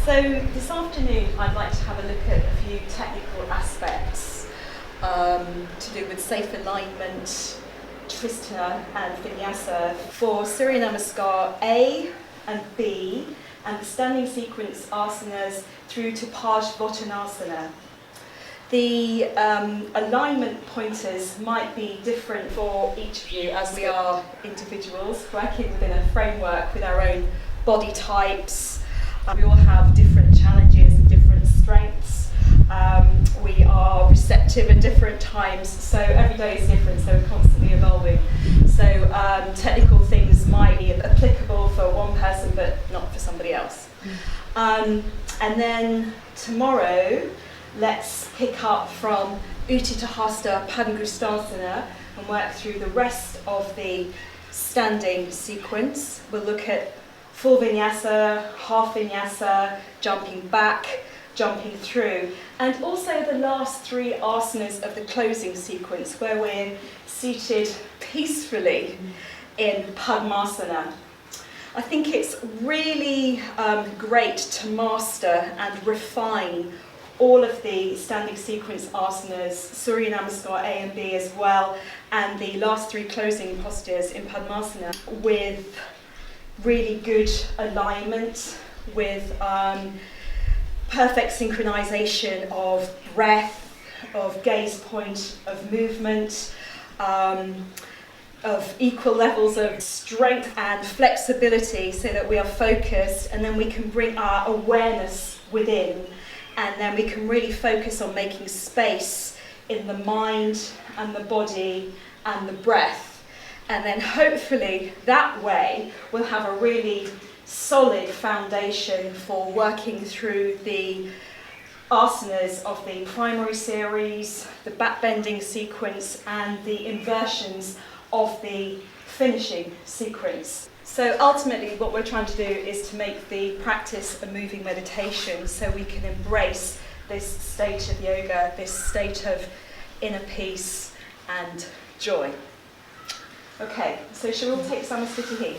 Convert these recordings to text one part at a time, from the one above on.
So this afternoon I'd like to have a look at a few technical aspects to do with safe alignment, Tristhana and Vinyasa for Surya Namaskar A and B and the standing sequence asanas through to parsvottanasana. The alignment pointers might be different for each of you as we are individuals working within a framework with our own body types. We all have different challenges and different strengths. We are receptive at different times, so every day is different, so we're constantly evolving. So technical things might be applicable for one person but not for somebody else. And then tomorrow, let's pick up from utthita padangusthasana and work through the rest of the standing sequence. We'll look at full vinyasa, half vinyasa, jumping back, jumping through, and also the last three asanas of the closing sequence where we're seated peacefully in padmasana. I think it's really great to master and refine all of the standing sequence asanas, Surya Namaskar A and B as well, and the last three closing postures in padmasana with really good alignment, with perfect synchronization of breath, of gaze point, of movement, of equal levels of strength and flexibility so that we are focused, and then we can bring our awareness within, and then we can really focus on making space in the mind and the body and the breath. And then hopefully that way we'll have a really solid foundation for working through the asanas of the primary series, the back bending sequence, and the inversions of the finishing sequence. So ultimately what we're trying to do is to make the practice a moving meditation so we can embrace this state of yoga, this state of inner peace and joy. Okay, so shall we all take samasthiti?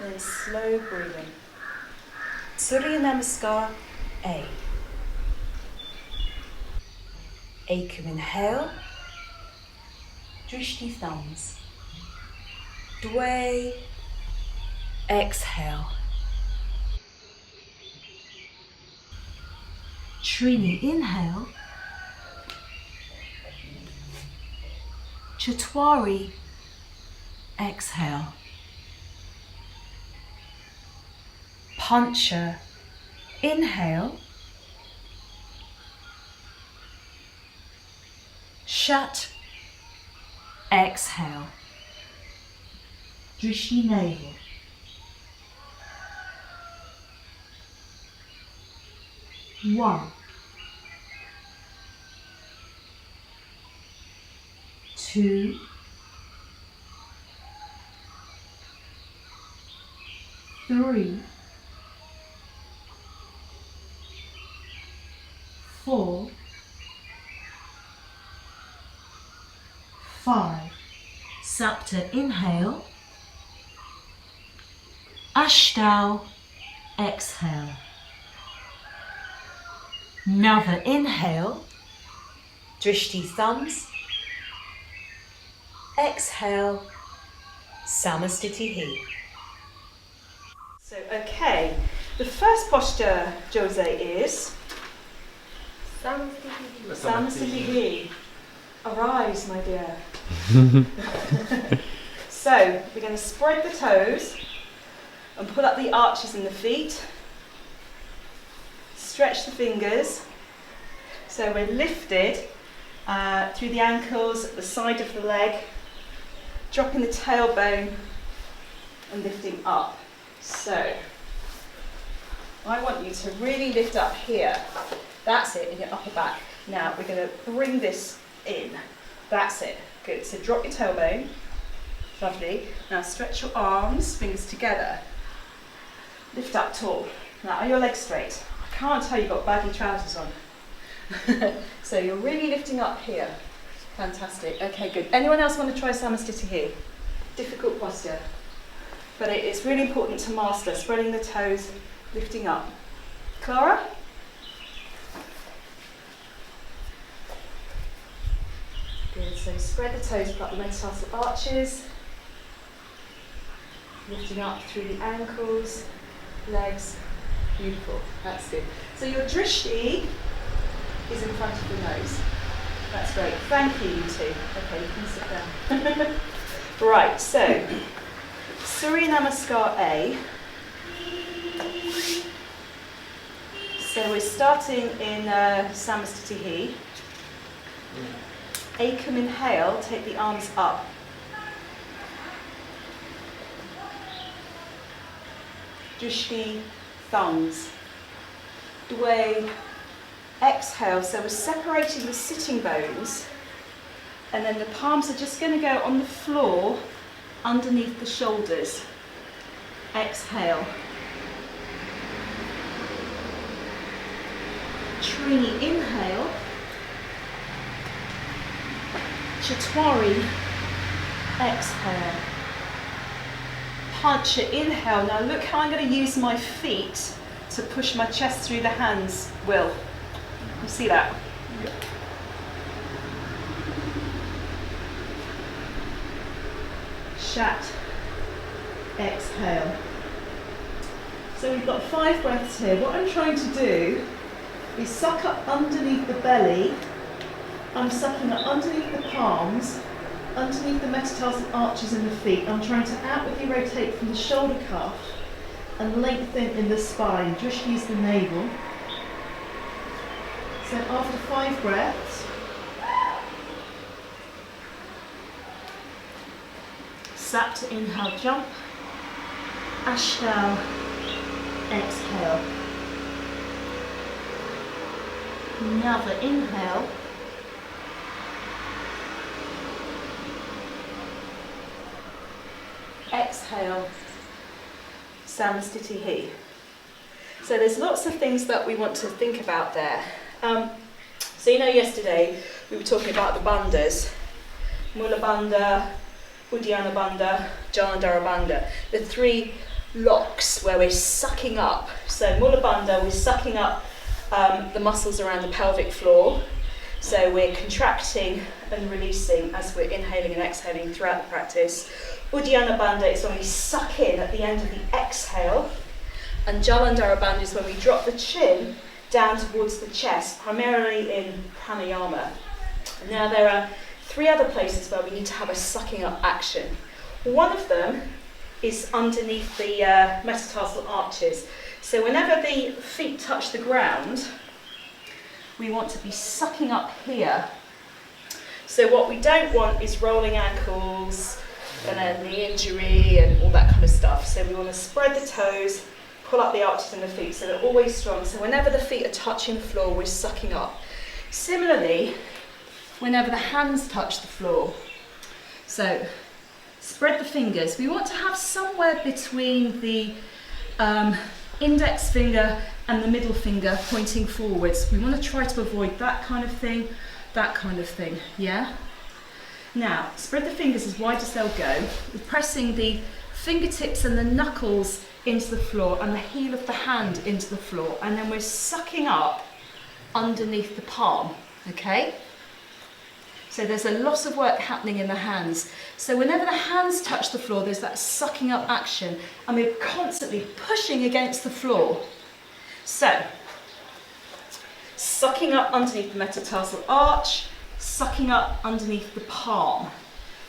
Then slow breathing. Surya Namaskar A. Ekam inhale. Drishti thumbs. Dway. Exhale. Trini inhale. Chatwari exhale. Pancha inhale. Shat exhale. Drishti navel. One. 2, 3, 4, 5. Sapta inhale. Ashtau exhale. Nava inhale. Drishti thumbs. Exhale, samasthiti. So, okay, the first posture, Jose, is samasthiti. Arise, my dear. So, we're going to spread the toes and pull up the arches in the feet. Stretch the fingers. So we're lifted through the ankles, at the side of the leg, dropping the tailbone and lifting up. So I want you to really lift up here. That's it, in your upper back. Now we're going to bring this in. That's it. Good. So drop your tailbone. Lovely. Now stretch your arms, fingers together. Lift up tall. Now are your legs straight? I can't tell you've got baggy trousers on. So you're really lifting up here. Fantastic. Okay, good. Anyone else want to try samasthiti here? Difficult posture, but it's really important to master spreading the toes, lifting up. Clara? Good. So spread the toes, put up the metatarsal arches, lifting up through the ankles, legs. Beautiful. That's good. So your drishti is in front of the nose. That's great. Thank you, you two. Okay, you can sit down. Right, so Surya Namaskar A. So we're starting in samasthiti. Ekam inhale, take the arms up. Drishti, thumbs. Dway, exhale, so we're separating the sitting bones, and then the palms are just going to go on the floor underneath the shoulders. Exhale. Trini, inhale. Chatwari, exhale. Pancha, inhale. Now look how I'm going to use my feet to push my chest through the hands, Will. You see that? Yeah. Shat, exhale. So we've got 5 breaths here. What I'm trying to do is suck up underneath the belly. I'm sucking up underneath the palms, underneath the metatarsal arches in the feet. I'm trying to outwardly rotate from the shoulder cuff and lengthen in the spine. Drishti is the navel. So after 5 breaths, Sapta, inhale, jump. Ashtal, exhale. Nava, inhale. Exhale, samasthiti. So there's lots of things that we want to think about there. So yesterday we were talking about the bandhas, Mula Bandha, Uddiyana Bandha, Jalandhara Bandha, the 3 locks where we're sucking up. So Mula Bandha, we're sucking up the muscles around the pelvic floor. So we're contracting and releasing as we're inhaling and exhaling throughout the practice. Uddiyana Bandha is when we suck in at the end of the exhale. And Jalandhara Bandha is when we drop the chin down towards the chest, primarily in pranayama. Now there are 3 other places where we need to have a sucking up action. One of them is underneath the metatarsal arches. So whenever the feet touch the ground, we want to be sucking up here. So what we don't want is rolling ankles and then the injury and all that kind of stuff. So we want to spread the toes, pull up the arches in the feet so they're always strong. So whenever the feet are touching the floor, we're sucking up. Similarly, whenever the hands touch the floor. So spread the fingers. We want to have somewhere between the index finger and the middle finger pointing forwards. We want to try to avoid that kind of thing, yeah? Now, spread the fingers as wide as they'll go. We're pressing the fingertips and the knuckles into the floor and the heel of the hand into the floor, and then we're sucking up underneath the palm, okay? So there's a lot of work happening in the hands. So whenever the hands touch the floor, there's that sucking up action, and we're constantly pushing against the floor. So, sucking up underneath the metatarsal arch, sucking up underneath the palm.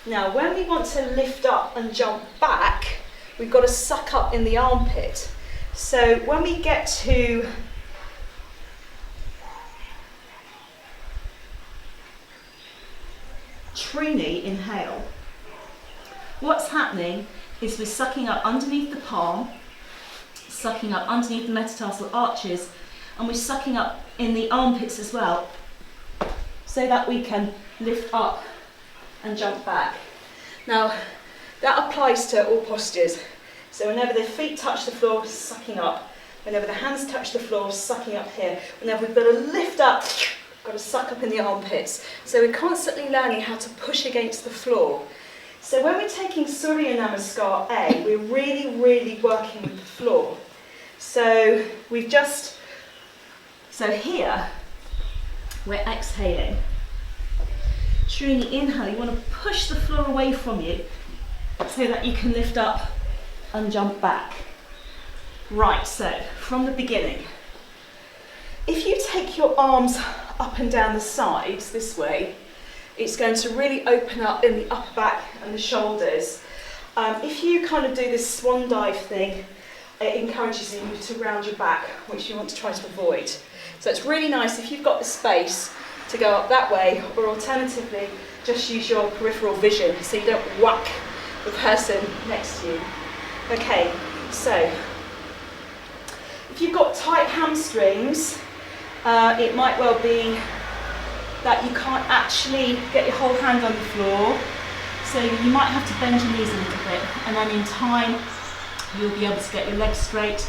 Now, when we want to lift up and jump back, we've got to suck up in the armpit. So when we get to Trini, inhale, what's happening is we're sucking up underneath the palm, sucking up underneath the metatarsal arches, and we're sucking up in the armpits as well, so that we can lift up and jump back. Now, that applies to all postures. So whenever the feet touch the floor, sucking up. Whenever the hands touch the floor, sucking up here. Whenever we've got to lift up, got to suck up in the armpits. So we're constantly learning how to push against the floor. So when we're taking Surya Namaskar A, we're really working with the floor. So here, we're exhaling. During the inhale, you want to push the floor away from you so that you can lift up and jump back. Right, so from the beginning, if you take your arms up and down the sides this way, it's going to really open up in the upper back and the shoulders. If you kind of do this swan dive thing, it encourages you to round your back, which you want to try to avoid. So it's really nice if you've got the space to go up that way, or alternatively, just use your peripheral vision so you don't whack the person next to you. Okay, so if you've got tight hamstrings, it might well be that you can't actually get your whole hand on the floor, so you might have to bend your knees a little bit, and then in time you'll be able to get your legs straight.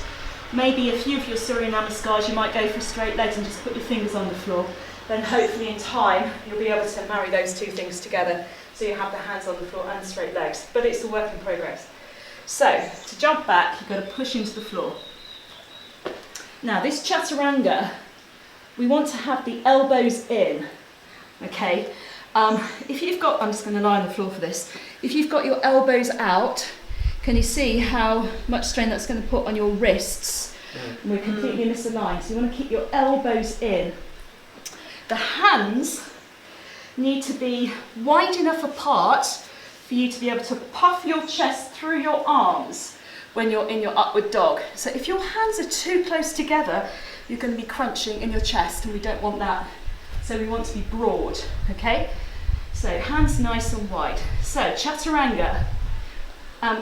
Maybe a few of your Surya Namaskars you might go for straight legs and just put your fingers on the floor. Then hopefully in time you'll be able to marry those two things together, so you have the hands on the floor and straight legs, but it's a work in progress. So to jump back, you've got to push into the floor. Now this chaturanga, we want to have the elbows in, okay? If you've got, I'm just going to lie on the floor for this, if you've got your elbows out, can you see how much strain that's going to put on your wrists? And we're completely misaligned, so you want to keep your elbows in. The hands need to be wide enough apart for you to be able to puff your chest through your arms when you're in your upward dog. So if your hands are too close together, you're going to be crunching in your chest, and we don't want that. So we want to be broad, okay? So hands nice and wide. So chaturanga,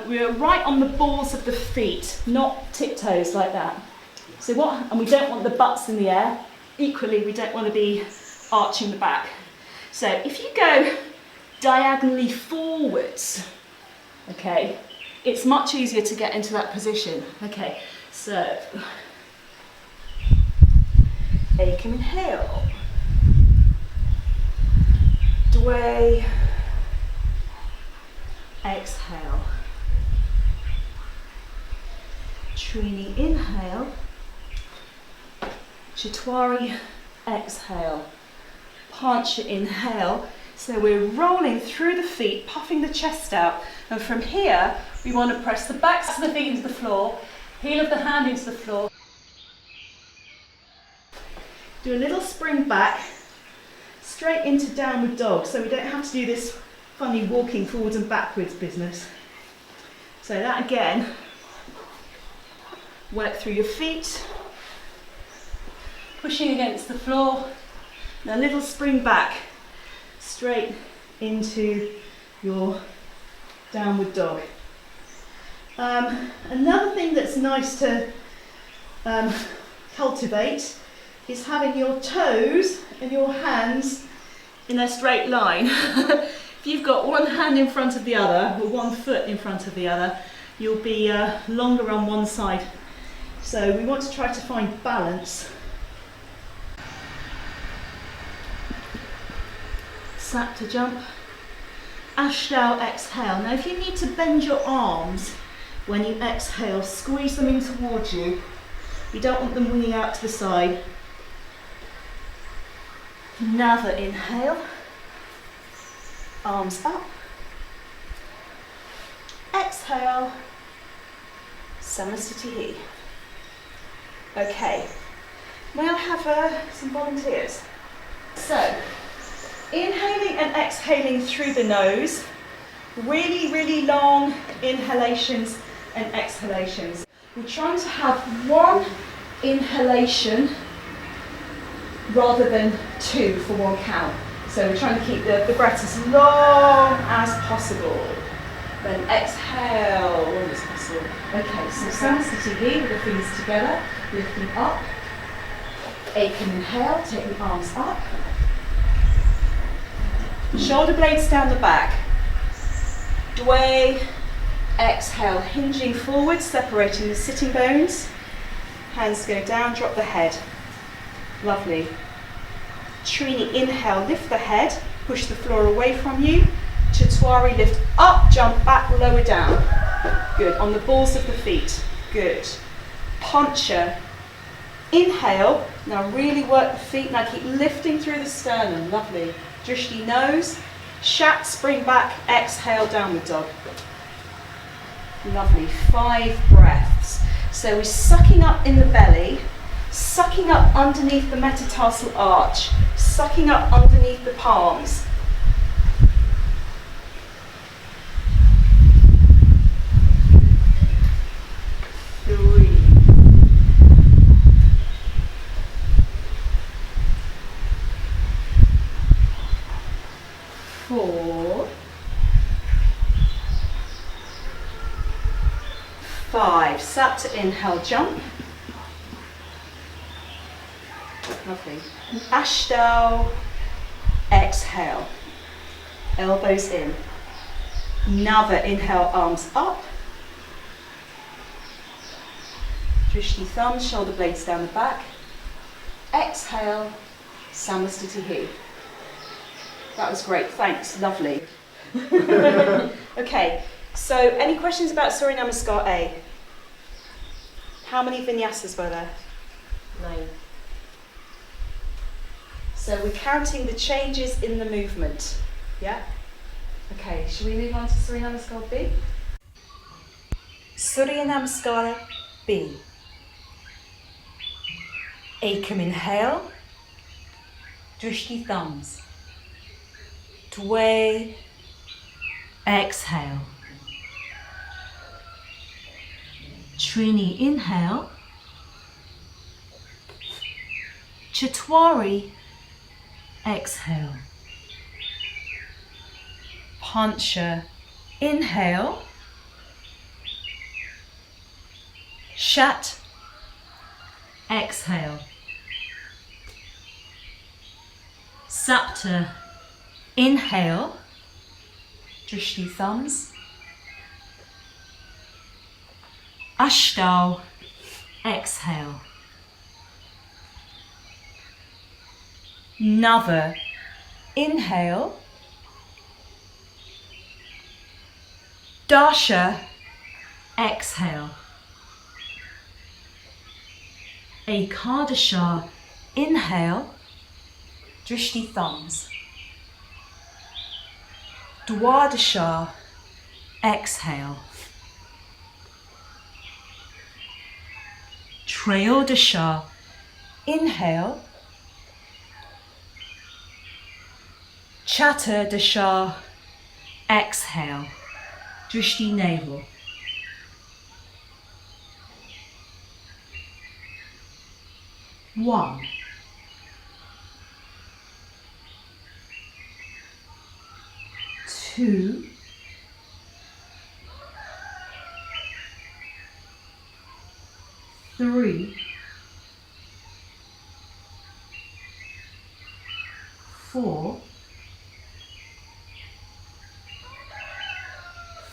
we're right on the balls of the feet, not tiptoes like that. So and we don't want the butts in the air. Equally, we don't want to be arching the back. So if you go diagonally forwards, okay, it's much easier to get into that position. Okay, so ekam inhale, dway, exhale, trini inhale, Chatwari exhale, Pancha inhale. So we're rolling through the feet, puffing the chest out, and from here we want to press the backs of the feet into the floor, heel of the hand into the floor. Do a little spring back, straight into downward dog, so we don't have to do this funny walking forwards and backwards business. So that again, work through your feet, pushing against the floor, and a little spring back, straight into your downward dog. Another thing that's nice to cultivate is having your toes and your hands in a straight line. If you've got one hand in front of the other, or one foot in front of the other, you'll be longer on one side. So we want to try to find balance. Sat to jump. Ashtau exhale. Now if you need to bend your arms when you exhale, squeeze them in towards you. You don't want them winging out to the side. Another inhale. Arms up. Exhale. Samasthiti. Okay. May I have some volunteers? So, inhaling and exhaling through the nose. Really, really long inhalations and exhalations. We're trying to have one inhalation rather than two for one count. So we're trying to keep the breath as long as possible. Then exhale as possible. Okay, so samasthiti with the fingers together, lifting up. Ekam inhale, take the arms up. Shoulder blades down the back. Dway, exhale, hinging forward, separating the sitting bones. Hands go down, drop the head. Lovely. Trini, inhale, lift the head, push the floor away from you. Chaturanga, lift up, jump back, lower down. Good, on the balls of the feet. Good. Pancha, inhale, now really work the feet, now keep lifting through the sternum, lovely. Drishti, nose, shat, spring back, exhale, downward dog. Lovely, 5 breaths. So we're sucking up in the belly, sucking up underneath the metatarsal arch, sucking up underneath the palms. Three. 4. 5. Sapta, inhale, jump. Lovely. Ashtau, exhale. Elbows in. Nava, inhale, arms up. Drishti, thumbs, shoulder blades down the back. Exhale, samasthiti. That was great, thanks, lovely. Okay, so any questions about Surya Namaskar A? How many vinyasas were there? 9. So we're counting the changes in the movement, yeah? Okay, should we move on to Surya Namaskar B? Surya Namaskar B. Ekam, inhale, Drishti, thumbs. Dve, exhale. Trini, inhale. Chaturanga, exhale. Pancha, inhale. Shat, exhale. Sapta, inhale. Drishti, thumbs. Ashtau, exhale. Nava, inhale. Dasha, exhale. Ekadasha, inhale. Drishti, thumbs. Dwadasha, exhale. Trayodasha, inhale. Chaturdasha, exhale. Drishti, navel. One. 2. 3. 4.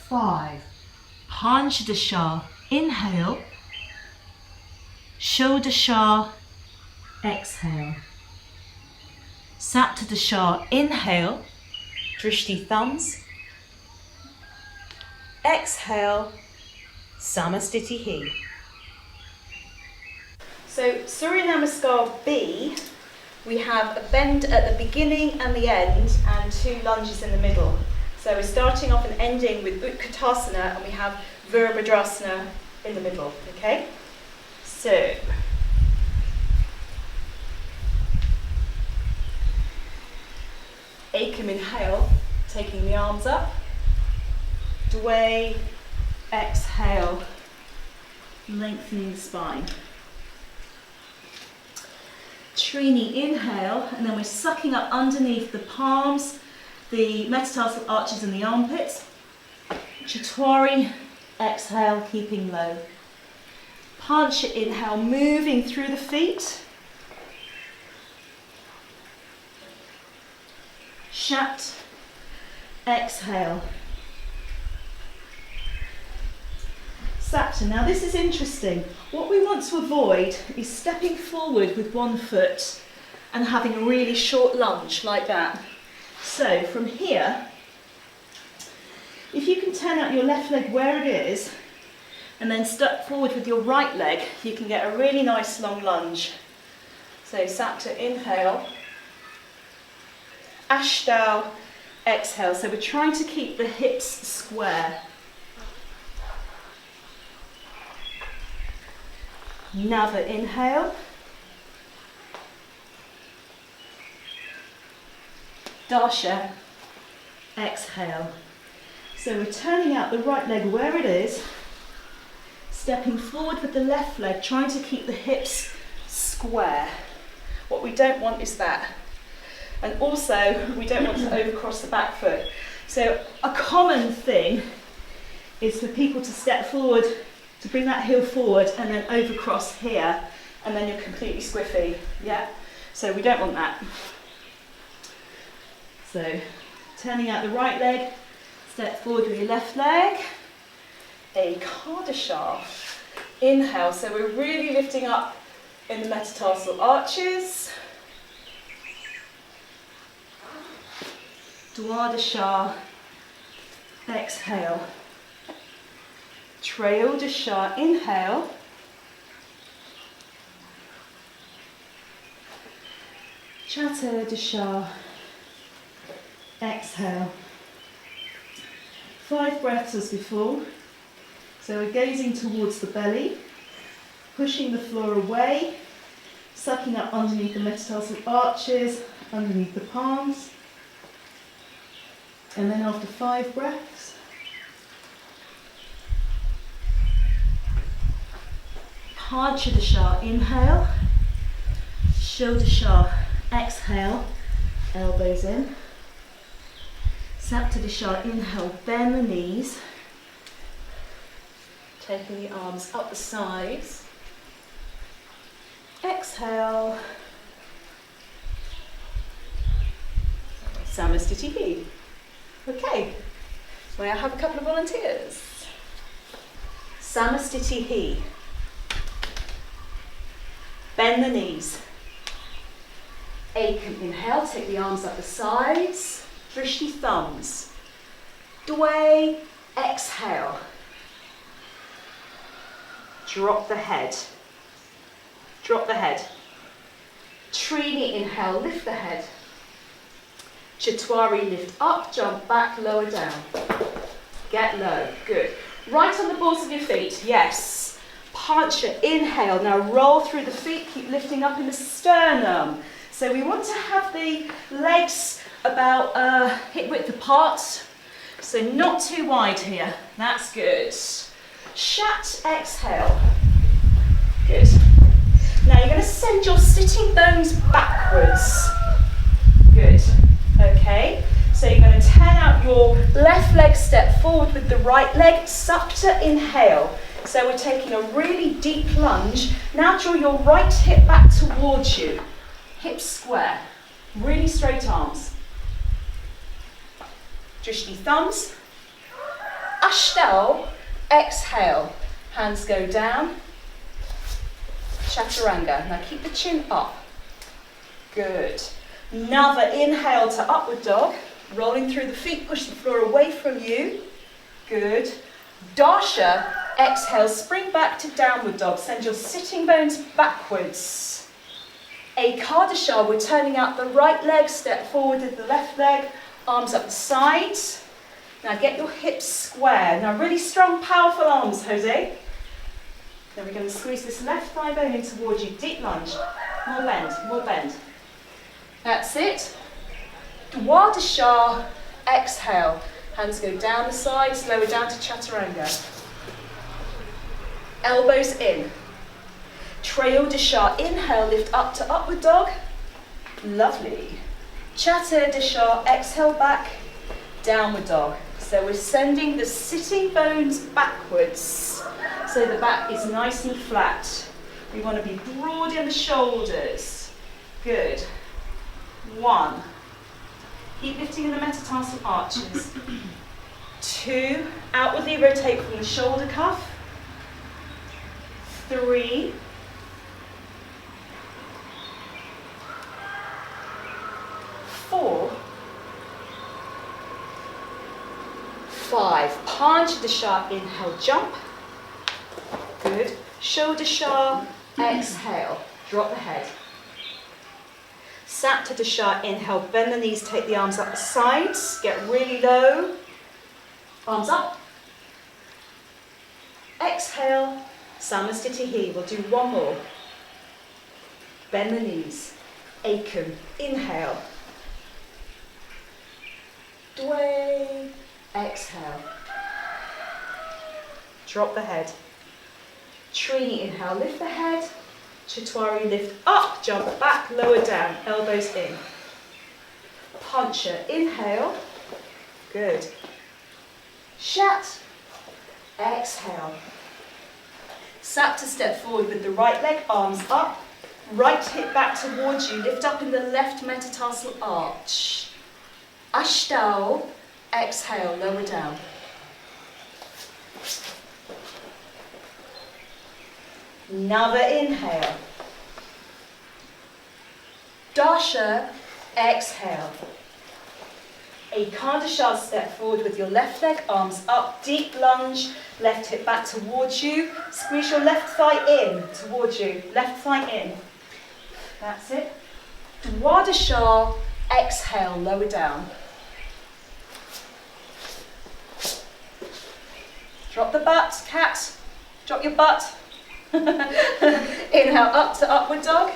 5. Panchadasha, inhale. Shodasha, exhale. Saptadasha, inhale. Drishti, thumbs. Exhale, samasthiti. So Surya Namaskar B, we have a bend at the beginning and the end and 2 lunges in the middle. So we're starting off and ending with utthita and we have virabhadrasana in the middle, okay? So, Ekam, inhale, taking the arms up. Dve, exhale, lengthening the spine. Trini, inhale, and then we're sucking up underneath the palms, the metatarsal arches and the armpits. Chaturanga, exhale, keeping low. Pancha, inhale, moving through the feet. Shat, exhale. Sapta. Now this is interesting. What we want to avoid is stepping forward with one foot and having a really short lunge like that. So from here, if you can turn out your left leg where it is and then step forward with your right leg, you can get a really nice long lunge. So Sapta, inhale, Ashtau, exhale. So we're trying to keep the hips square. Nava, inhale. Dasha, exhale. So we're turning out the right leg where it is, stepping forward with the left leg, trying to keep the hips square. What we don't want is that. And also, we don't want to overcross the back foot. So a common thing is for people to step forward, to bring that heel forward and then overcross here, and then you're completely squiffy, yeah? So we don't want that. So turning out the right leg, step forward with your left leg, a Kadasha, inhale. So we're really lifting up in the metatarsal arches. Dwadasha, exhale. Trayodasha, inhale. Chaturdasha, exhale. 5 breaths as before. So we're gazing towards the belly, pushing the floor away, sucking up underneath the metatarsal arches, underneath the palms. And then after 5 breaths, Panchadasha, inhale. Shodasha, exhale, elbows in. Saptadasha, inhale, bend the knees. Taking the arms up the sides. Exhale. Samasthiti. Okay, may I have a couple of volunteers? Samasthiti. Bend the knees. Ekam, inhale, take the arms up the sides. Drishti, thumbs. Dway, exhale. Drop the head. Drop the head. Trini, inhale, lift the head. Chatwari, lift up, jump back, lower down. Get low, good. Right on the balls of your feet, yes. Pancha, inhale, now roll through the feet, keep lifting up in the sternum. So we want to have the legs about hip width apart, so not too wide here, that's good. Shat, exhale, good. Now you're going to send your sitting bones backwards, good. Okay, so you're going to turn out your left leg, step forward with the right leg, Sapta, inhale. So we're taking a really deep lunge. Now draw your right hip back towards you. Hips square, really straight arms. Drishti, thumbs. Ashtau, exhale. Hands go down. Chaturanga. Now keep the chin up. Good. Nava, inhale to upward dog. Rolling through the feet, push the floor away from you. Good. Dasha, exhale, spring back to downward dog. Send your sitting bones backwards. Ekadasha, we're turning out the right leg, step forward with the left leg, arms up the sides. Now get your hips square. Now really strong, powerful arms, Jose. Then we're going to squeeze this left thigh bone in towards you. Deep lunge. More bend, more bend. That's it. Dwadasha, exhale. Hands go down the sides, lower down to Chaturanga. Elbows in. Trayodasha, inhale, lift up to upward dog. Lovely. Chaturdasha, exhale back, downward dog. So we're sending the sitting bones backwards so the back is nice and flat. We want to be broad in the shoulders. Good. 1. Keep lifting in the metatarsal arches. 2. Outwardly rotate from the shoulder cuff. 3. 5. Padangusthasana, inhale, jump. Good. Shodhasana, exhale, drop the head. Saptadasana, inhale, bend the knees, take the arms up the sides, get really low. Arms up. Exhale, samasthiti. We'll do one more. Bend the knees. Ekam, inhale. Dwe, exhale. Drop the head. Trini, inhale, lift the head. Chatwari, lift up, jump back, lower down, elbows in. Pancha, inhale. Good. Shat, exhale. Sapta, step forward with the right leg, arms up. Right hip back towards you, lift up in the left metatarsal arch. Ashtau, exhale, lower down. Nava, inhale. Dasha, exhale. Ekadasha, step forward with your left leg, arms up, deep lunge, left hip back towards you. Squeeze your left thigh in towards you, left thigh in. That's it. Dwadasha, exhale, lower down. Drop the butt, cat. Drop your butt. Inhale, up to upward dog.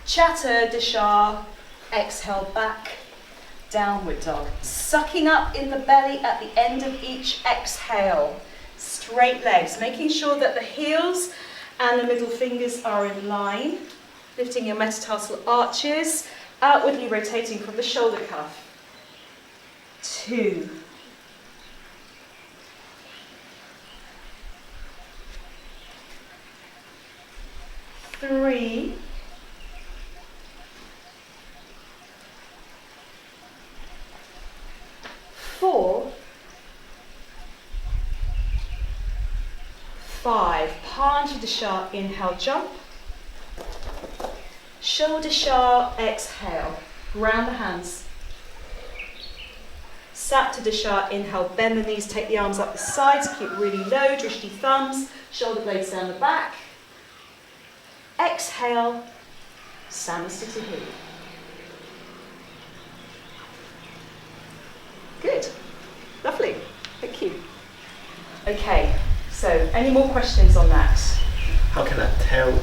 Chatterdasha, exhale, back, downward dog. Sucking up in the belly at the end of each exhale. Straight legs, making sure that the heels and the middle fingers are in line. Lifting your metatarsal arches, outwardly rotating from the shoulder cuff. 2. 3. 4. 5. Padangusthasana, inhale, jump. Shodhasana, exhale. Ground the hands. Saptadasana, inhale, bend the knees, take the arms up the sides, keep really low, Drishti thumbs, shoulder blades down the back. Exhale, samasthiti. Good, lovely, thank you. Okay, so any more questions on that? How can I tell,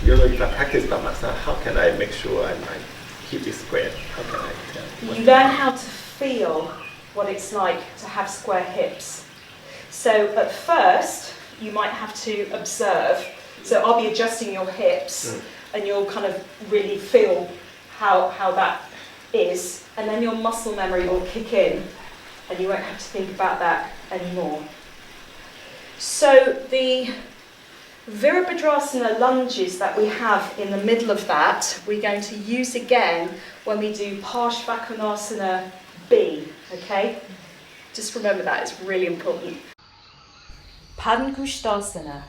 usually if I practice by myself, how can I make sure I keep it square? How can I tell? You learn how to feel what it's like to have square hips. So at first, you might have to observe. So I'll be adjusting your hips and you'll kind of really feel how that is. And then your muscle memory will kick in and you won't have to think about that anymore. So the Virabhadrasana lunges that we have in the middle of that, we're going to use again when we do parsvakonasana B, okay? Just remember that, it's really important. Padangusthasana.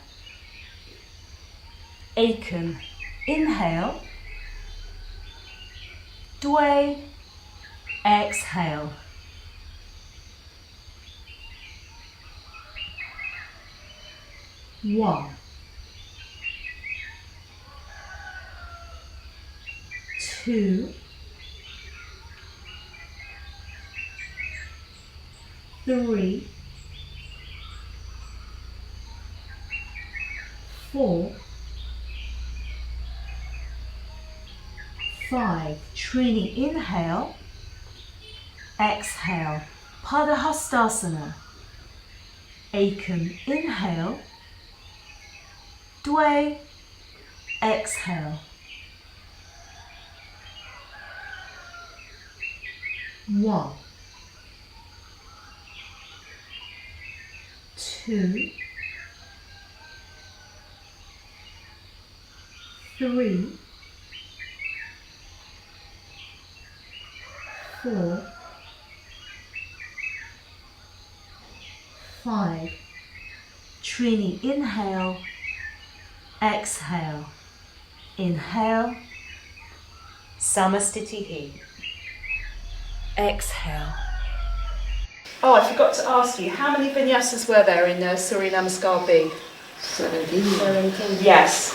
Ekam, inhale. Dwe, exhale. One. 2. 3. 4. 5. Trini, inhale. Exhale. Padahastasana. Ekam, inhale. Dwe, exhale. 1. 2. 3. 4. 5. Trini, inhale. Exhale. Inhale. Samasthiti. exhale. Oh, I forgot to ask you, how many vinyasas were there in Surya Namaskar B? 17. Yes.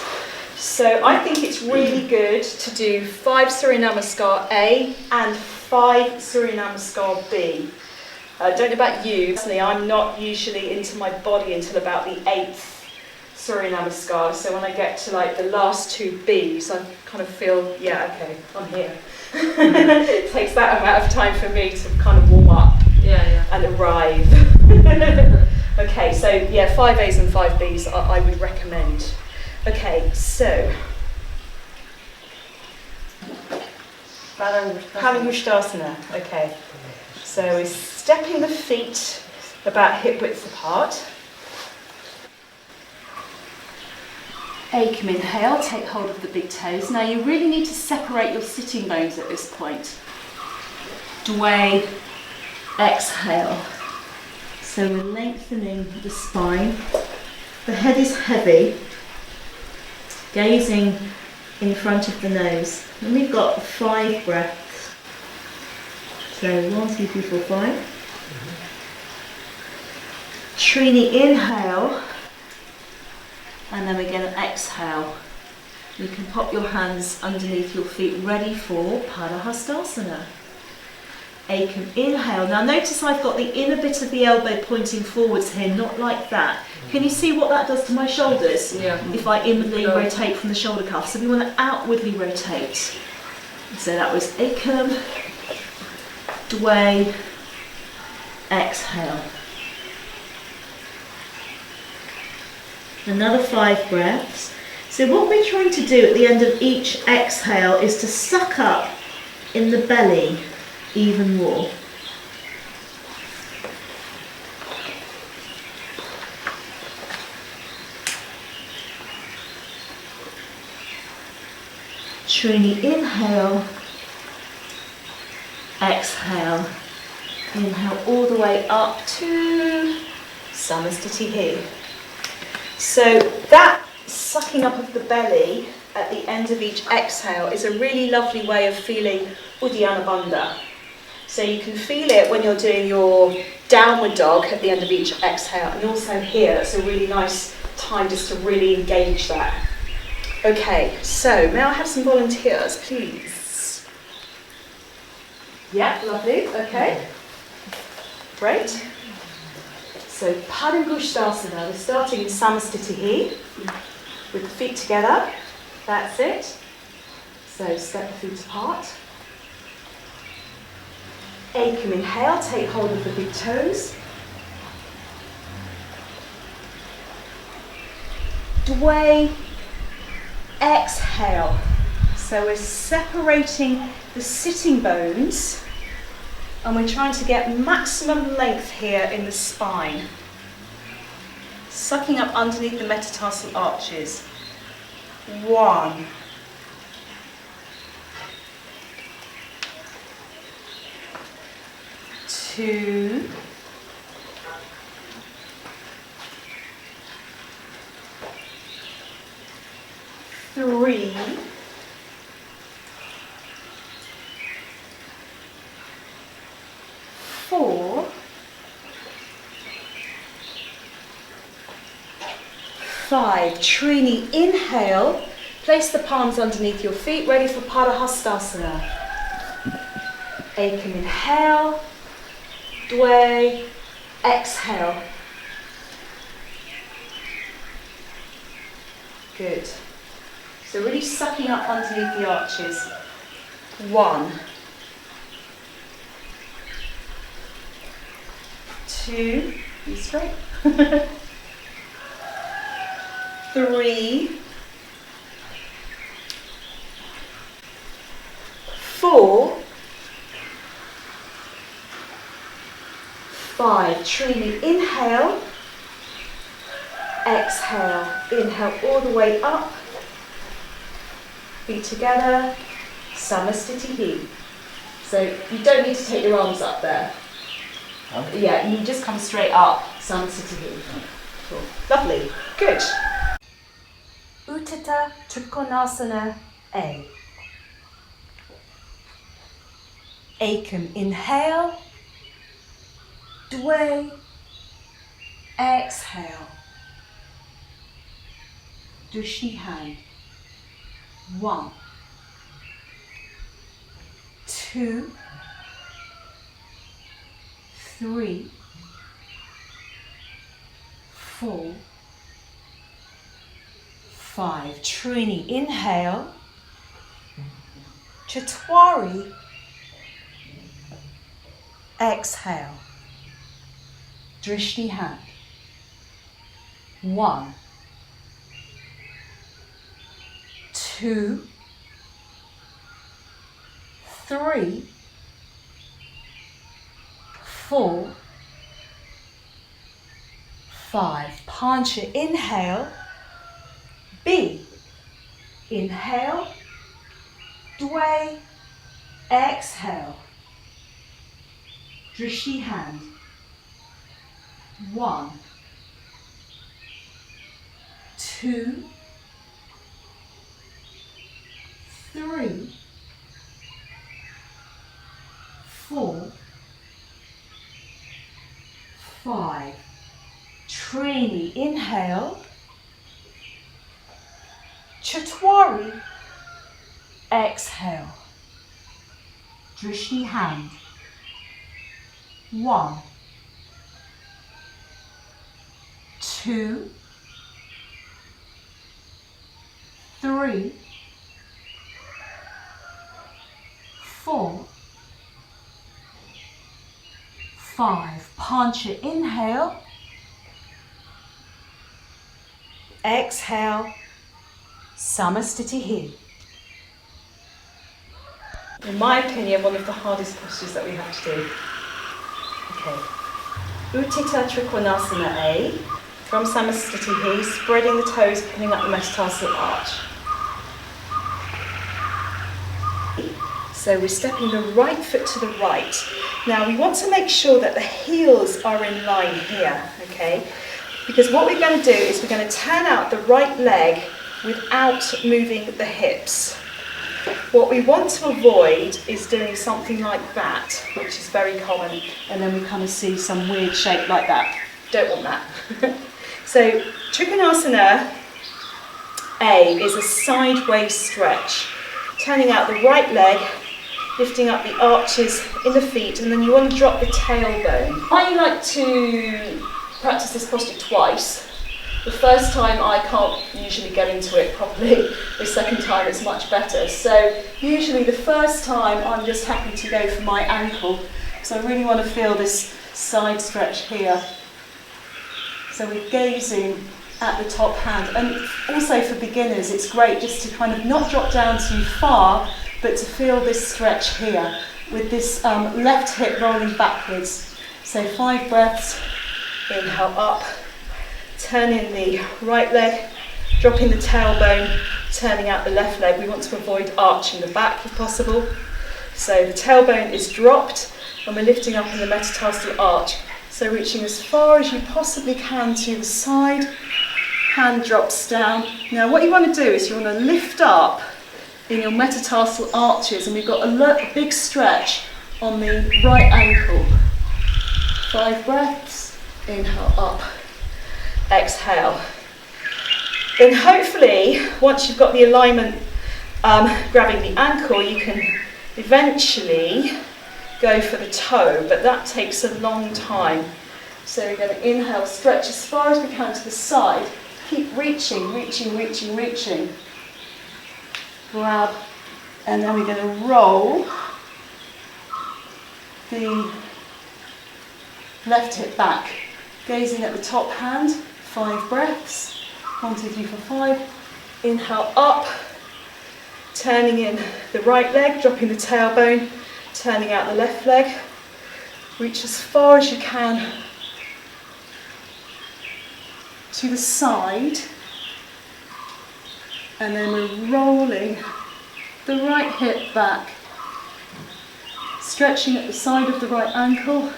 So I think it's really good to do 5 Surya Namaskar A and 5 Surya Namaskar B. Don't know about you, personally, I'm not usually into my body until about the 8th Surya Namaskar. So when I get to like the last 2 Bs, I kind of feel, yeah, okay, I'm here. It takes that amount of time for me to kind of warm up and arrive. Okay, so yeah, 5 A's and 5 B's I would recommend. Okay, so padangusthasana. Okay, so we're stepping the feet about hip width apart. Ekam, inhale, take hold of the big toes. Now you really need to separate your sitting bones at this point. Dway, exhale. So we're lengthening the spine. The head is heavy, gazing in front of the nose. And we've got 5 breaths. So 1, 2, 3, 4, 5. Trini, inhale. And then we're going to exhale. You can pop your hands underneath your feet, ready for padahastasana. Ekam, inhale. Now notice I've got the inner bit of the elbow pointing forwards here, not like that. Can you see what that does to my shoulders? Yeah. If I inwardly rotate from the shoulder cuff. So we want to outwardly rotate. So that was Ekam, Dway, exhale. Another 5 breaths. So what we're trying to do at the end of each exhale is to suck up in the belly even more. Trini, inhale, exhale. Inhale all the way up to samasthiti. So that sucking up of the belly at the end of each exhale is a really lovely way of feeling Uddiyana Bandha. So you can feel it when you're doing your downward dog at the end of each exhale, and also here. It's a really nice time just to really engage that. Okay, so may I have some volunteers, please? Yeah, lovely. Okay, great. So padangusthasana, we're starting in samasthiti with the feet together. That's it. So step the feet apart. Ekam, inhale, take hold of the big toes. Dway, exhale. So we're separating the sitting bones and we're trying to get maximum length here in the spine. Sucking up underneath the metatarsal arches. 1. 2. 3. 4. 5. Trini, inhale. Place the palms underneath your feet, ready for padahastasana. Ekam, inhale. Dway, exhale. Good. So really sucking up underneath the arches. 1. 2. Be straight. 3. 4. 5. Trini, inhale. Exhale. Inhale all the way up. Feet together. Samasthiti. So you don't need to take your arms up there. Okay. Yeah, you just come straight up. Samasthiti. Cool. Lovely. Good. Utthita, trikonasana A. Ekam. Inhale. Dwe. Exhale. Drishti hand. 1, 2, 3, 4, 5. Trini. Inhale. Chatwari. Exhale. Drishti hand. 1, 2, 3, 4, 5. Pancha. Inhale. B. Inhale. Dwe. Exhale. Drishti hand. 1, 2, 3, 4, 5. Trini. Inhale. Chatwari. Exhale. Drishti hand. 1, 2, 3, 4, 5. Pancha. Inhale. Exhale. Samasthiti here. In my opinion, one of the hardest postures that we have to do. Okay. Utthita trikonasana A. From samasthiti here, spreading the toes, pulling up the metatarsal arch. So we're stepping the right foot to the right. Now we want to make sure that the heels are in line here, okay? Because what we're going to do is we're going to turn out the right leg without moving the hips. What we want to avoid is doing something like that, which is very common, and then we kind of see some weird shape like that. Don't want that. So trikonasana A is a sideways stretch, turning out the right leg, lifting up the arches in the feet, and then you want to drop the tailbone. I like to practice this posture twice. The first time I can't usually get into it properly, the second time it's much better. So usually the first time I'm just happy to go for my ankle, because I really want to feel this side stretch here. So we're gazing at the top hand, and also for beginners it's great just to kind of not drop down too far, but to feel this stretch here with this left hip rolling backwards. So 5 breaths, inhale up, turn in the right leg, dropping the tailbone, turning out the left leg. We want to avoid arching the back if possible. So the tailbone is dropped and we're lifting up in the metatarsal arch. So reaching as far as you possibly can to the side, hand drops down. Now what you want to do is you want to lift up in your metatarsal arches, and we've got a big stretch on the right ankle. 5 breaths, inhale up, exhale. Then hopefully, once you've got the alignment grabbing the ankle, you can eventually go for the toe, but that takes a long time. So we're going to inhale, stretch as far as we can to the side, keep reaching, reaching, reaching, reaching. Grab, and then we're going to roll the left hip back, gazing at the top hand. 5 breaths, 1, 2, 3, 4, 5. Inhale up, turning in the right leg, dropping the tailbone, turning out the left leg. Reach as far as you can to the side, and then we're rolling the right hip back, stretching at the side of the right ankle,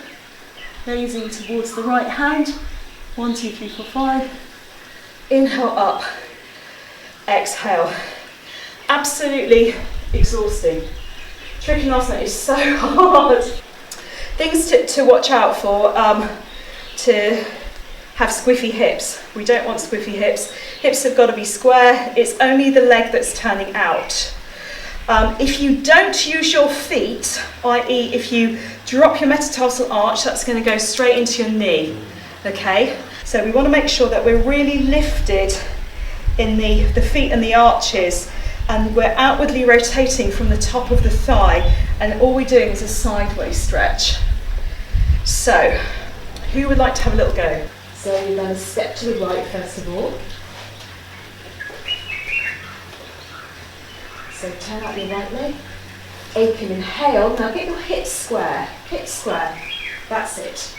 gazing towards the right hand. 1, 2, 3, 4, 5. Inhale up, exhale. Absolutely exhausting. Trikonasana is so hard. Things to watch out for, to have squiffy hips. We don't want squiffy hips. Hips have got to be square. It's only the leg that's turning out. If you don't use your feet, i.e. if you drop your metatarsal arch, that's going to go straight into your knee. Okay? So we want to make sure that we're really lifted in the feet and the arches, and we're outwardly rotating from the top of the thigh, and all we're doing is a sideways stretch. So, who would like to have a little go? So you're going to step to the right first of all. So turn out your right leg. Aching, inhale. Now get your hips square. Hips square. That's it.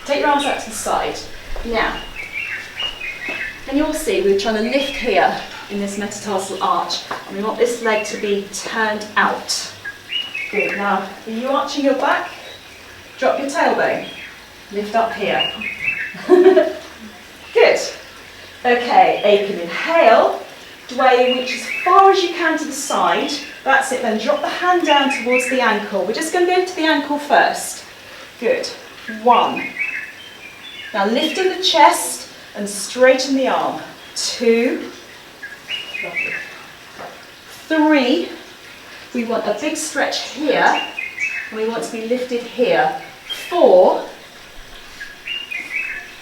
Take your arms out to the side. Now, and you'll see we're trying to lift here in this metatarsal arch, and we want this leg to be turned out. Good. Now, are you arching your back? Drop your tailbone. Lift up here. Good. Okay, aching, inhale. Sway, reach as far as you can to the side. That's it, then drop the hand down towards the ankle. We're just going to go to the ankle first. Good. 1. Now lift in the chest and straighten the arm. 2. Lovely. 3. We want a big stretch here, and we want to be lifted here. 4.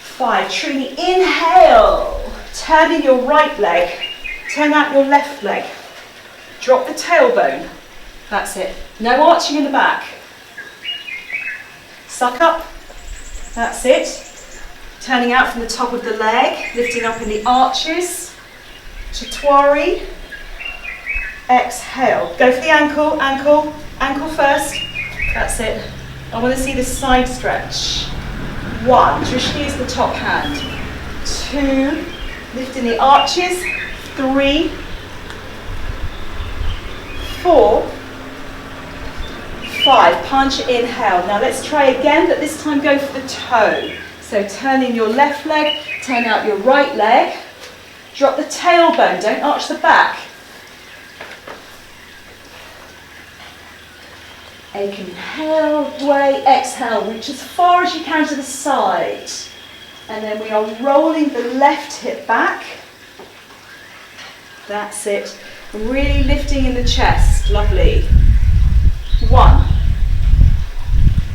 5. Trini, inhale. Turn in your right leg. Turn out your left leg. Drop the tailbone. That's it. No arching in the back. Suck up. That's it. Turning out from the top of the leg, lifting up in the arches. Chaturanga. Exhale. Go for the ankle, ankle, ankle first. That's it. I want to see the side stretch. 1. Drishti is the top hand. 2. Lifting the arches. 3. 4. 5. Punch, inhale. Now let's try again, but this time go for the toe. So turn in your left leg, turn out your right leg. Drop the tailbone, don't arch the back. Inhale, way, exhale. Reach as far as you can to the side. And then we are rolling the left hip back. That's it. Really lifting in the chest. Lovely. 1.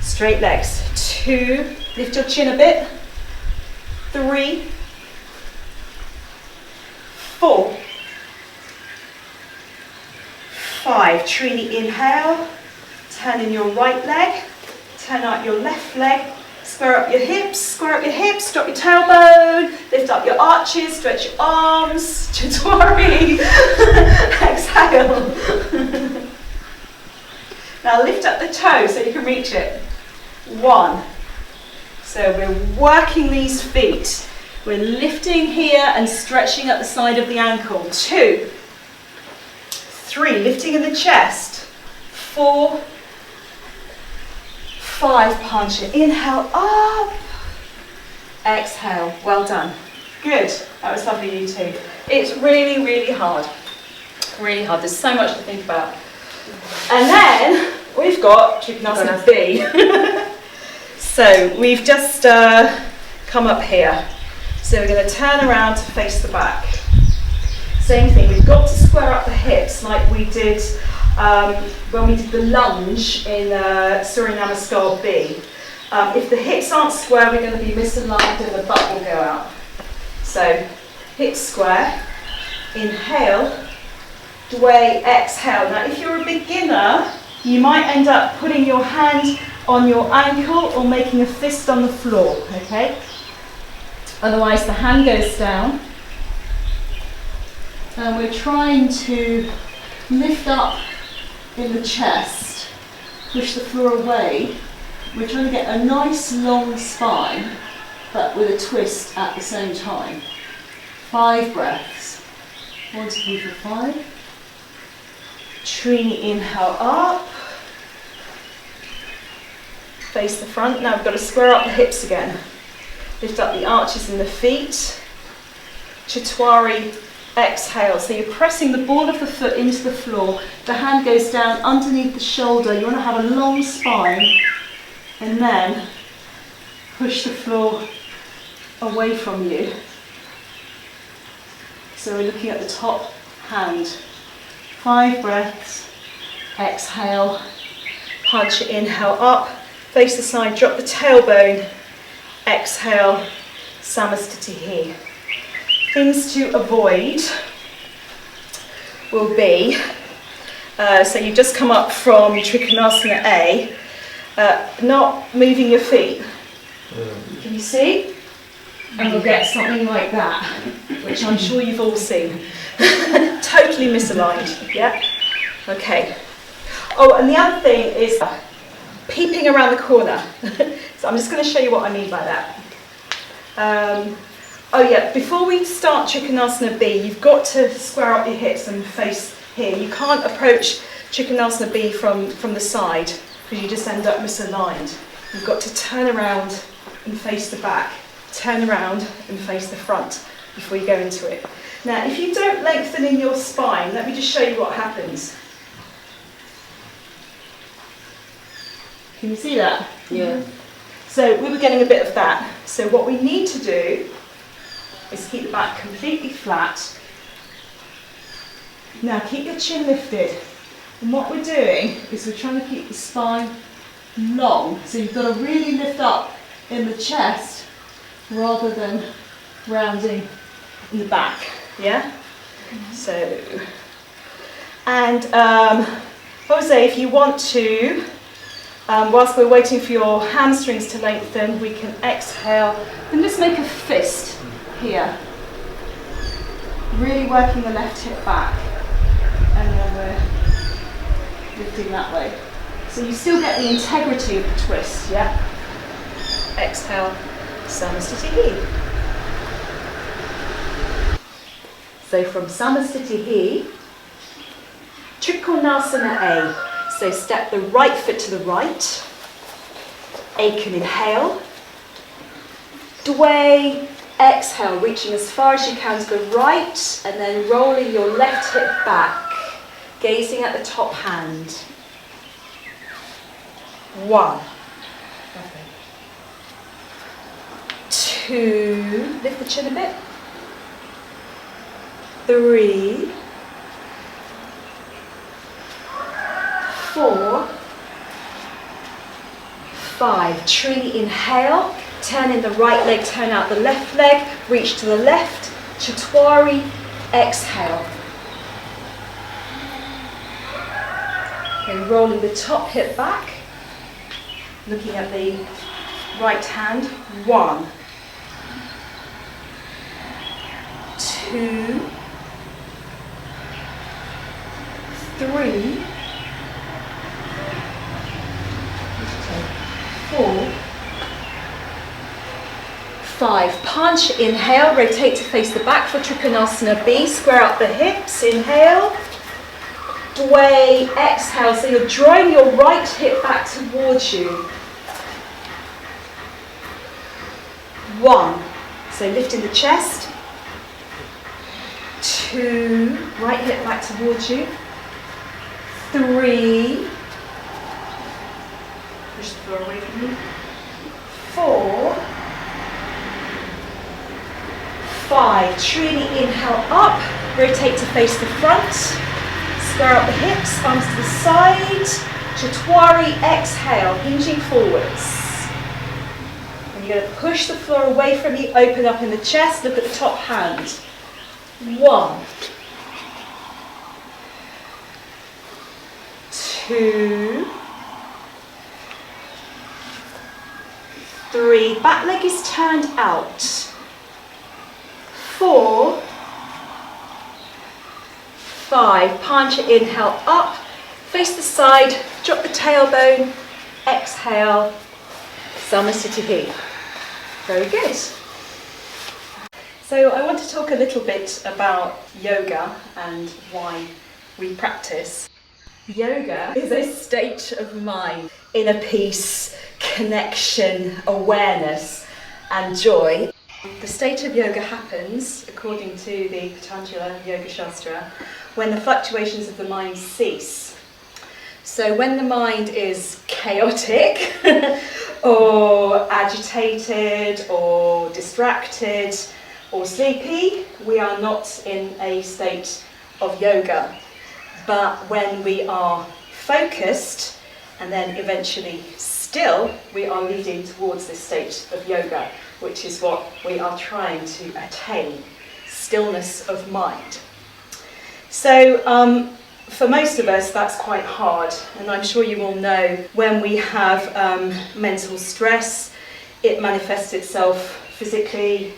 Straight legs. 2. Lift your chin a bit. 3. 4. 5. Trini, inhale. Turn in your right leg. Turn out your left leg. Square up your hips, drop your tailbone, lift up your arches, stretch your arms, Chaturanga, exhale. Now lift up the toe so you can reach it. 1. So we're working these feet. We're lifting here and stretching at the side of the ankle. 2. 3, lifting in the chest. 4. 5, punch it. Inhale, up. Exhale. Well done. Good. That was lovely, you two. It's really, really hard. Really hard. There's so much to think about. And then we've got Trikonasana B. So we've just come up here. So we're going to turn around to face the back. Same thing. We've got to square up the hips like we did when we did the lunge in Surya Namaskar B. If the hips aren't square, we're going to be misaligned and the butt will go out. So, hips square, inhale, sway, exhale. Now if you're a beginner, you might end up putting your hand on your ankle or making a fist on the floor, okay? Otherwise the hand goes down. And we're trying to lift up in the chest, push the floor away. We're trying to get a nice long spine, but with a twist at the same time. 5 breaths. 1, 2, 3, 4, 5. Trini, inhale up. Face the front. Now we've got to square up the hips again. Lift up the arches in the feet. Chaturanga, exhale. So you're pressing the ball of the foot into the floor. The hand goes down underneath the shoulder. You want to have a long spine, and then push the floor away from you. So we're looking at the top hand. 5 breaths. Exhale. Punch it, inhale up. Face the side, drop the tailbone. Exhale. Samasthiti. Things to avoid will be, so you've just come up from trikonasana A, not moving your feet. Can you see? And we'll get something like that, which I'm sure you've all seen. Totally misaligned, yeah? Okay. Oh, and the other thing is peeping around the corner. So I'm just going to show you what I mean by that. Oh yeah, before we start trikonasana B, you've got to square up your hips and face here. You can't approach trikonasana B from the side, because you just end up misaligned. You've got to turn around and face the back, turn around and face the front before you go into it. Now, if you don't lengthen in your spine, let me just show you what happens. Can you see that? Yeah. So we were getting a bit of that. So what we need to do is keep the back completely flat. Now keep your chin lifted. And what we're doing is we're trying to keep the spine long. So you've got to really lift up in the chest rather than rounding in the back. Yeah? So, and Jose, if you want to, whilst we're waiting for your hamstrings to lengthen, we can exhale and just make a fist here. Really working the left hip back. And then we're lifting that way. So you still get the integrity of the twist, yeah? Exhale, samasthiti. So from samasthiti, trikonasana A. So step the right foot to the right. A can inhale. Dway, exhale, reaching as far as you can to the right, and then rolling your left hip back, gazing at the top hand. 1. 2, lift the chin a bit. 3, 4, 5. Truly inhale, turn in the right leg, turn out the left leg, reach to the left, Chatwari, exhale. Okay, rolling the top hip back, looking at the right hand. 1, 2, 3, 4, 5. Punch, inhale, rotate to face the back for trikonasana B, square up the hips, inhale. Dway, exhale, so you're drawing your right hip back towards you. 1, so lifting the chest. 2, right hip back towards you. 3, push the floor away from you. 4, 5, truly inhale up, rotate to face the front, square up the hips, arms to the side, Chatwari, exhale, hinging forwards. And you're going to push the floor away from you, open up in the chest, look at the top hand. 1, 2, 3, back leg is turned out. 4, 5, punch, inhale up, face the side, drop the tailbone, exhale, samasthiti. Very good. So I want to talk a little bit about yoga and why we practice. Yoga is a state of mind, inner peace, connection, awareness and joy. The state of yoga happens, according to the Patanjali Yoga Shastra, when the fluctuations of the mind cease. So when the mind is chaotic or agitated or distracted or sleepy, we are not in a state of yoga. But when we are focused and then eventually still, we are leading towards this state of yoga, which is what we are trying to attain, stillness of mind. So for most of us that's quite hard, and I'm sure you all know when we have mental stress, it manifests itself physically,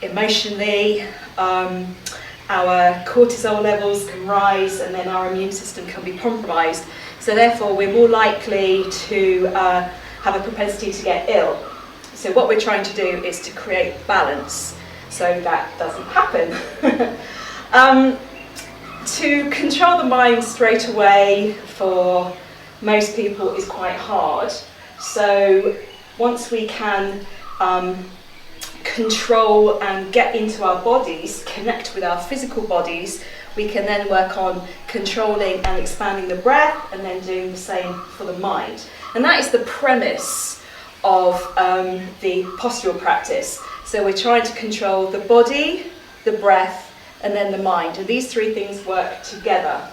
emotionally, our cortisol levels can rise and then our immune system can be compromised. So therefore we're more likely to have a propensity to get ill. So what we're trying to do is to create balance so that doesn't happen. To control the mind straight away for most people is quite hard. So once we can control and get into our bodies, connect with our physical bodies, we can then work on controlling and expanding the breath and then doing the same for the mind. And that is the premise of the postural practice. So we're trying to control the body, the breath, and then the mind. And these three things work together.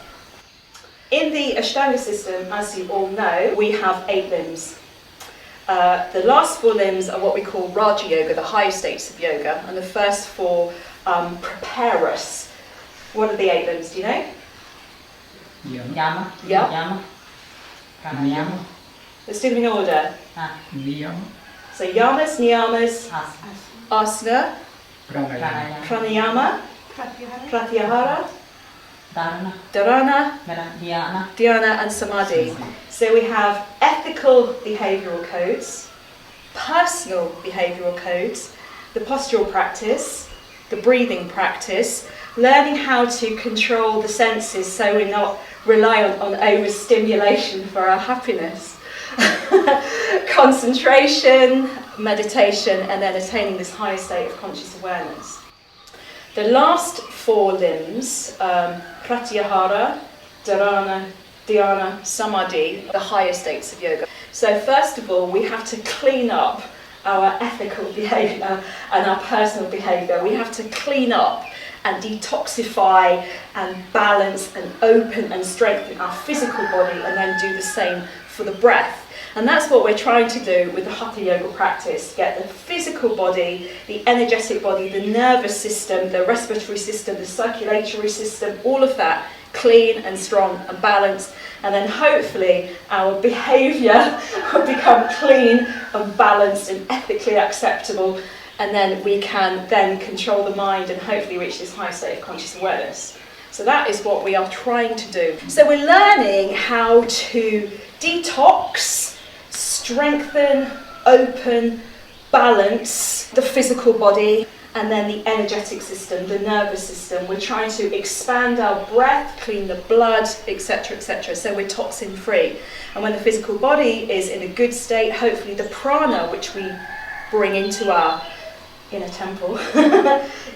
In the Ashtanga system, as you all know, we have 8 limbs. The last 4 limbs are what we call Raja Yoga, the higher states of yoga, and the first 4 prepare us. What are the 8 limbs, do you know? Yama. Yeah. Yama. Pranayama. Let's do them in order. Niyama. So yamas, niyamas, Asana. asana, Pranayama. pranayama, pratyahara, Dharana. dharana, Dhyana. dhyana and samadhi. So we have ethical behavioural codes, personal behavioural codes, the postural practice, the breathing practice, learning how to control the senses so we're not reliant on overstimulation for our happiness, concentration, meditation, and then attaining this higher state of conscious awareness. The last 4 limbs, pratyahara, dharana, dhyana, samadhi, the higher states of yoga. So first of all, we have to clean up our ethical behaviour and our personal behaviour. We have to clean up and detoxify and balance and open and strengthen our physical body and then do the same for the breath. And that's what we're trying to do with the Hatha Yoga practice. Get the physical body, the energetic body, the nervous system, the respiratory system, the circulatory system, all of that clean and strong and balanced. And then hopefully our behaviour will become clean and balanced and ethically acceptable. And then we can then control the mind and hopefully reach this high state of conscious awareness. So that is what we are trying to do. So we're learning how to detox, strengthen, open, balance the physical body and then the energetic system, the nervous system. We're trying to expand our breath, clean the blood, etc., etc. So we're toxin free. And when the physical body is in a good state, hopefully the prana, which we bring into our inner temple,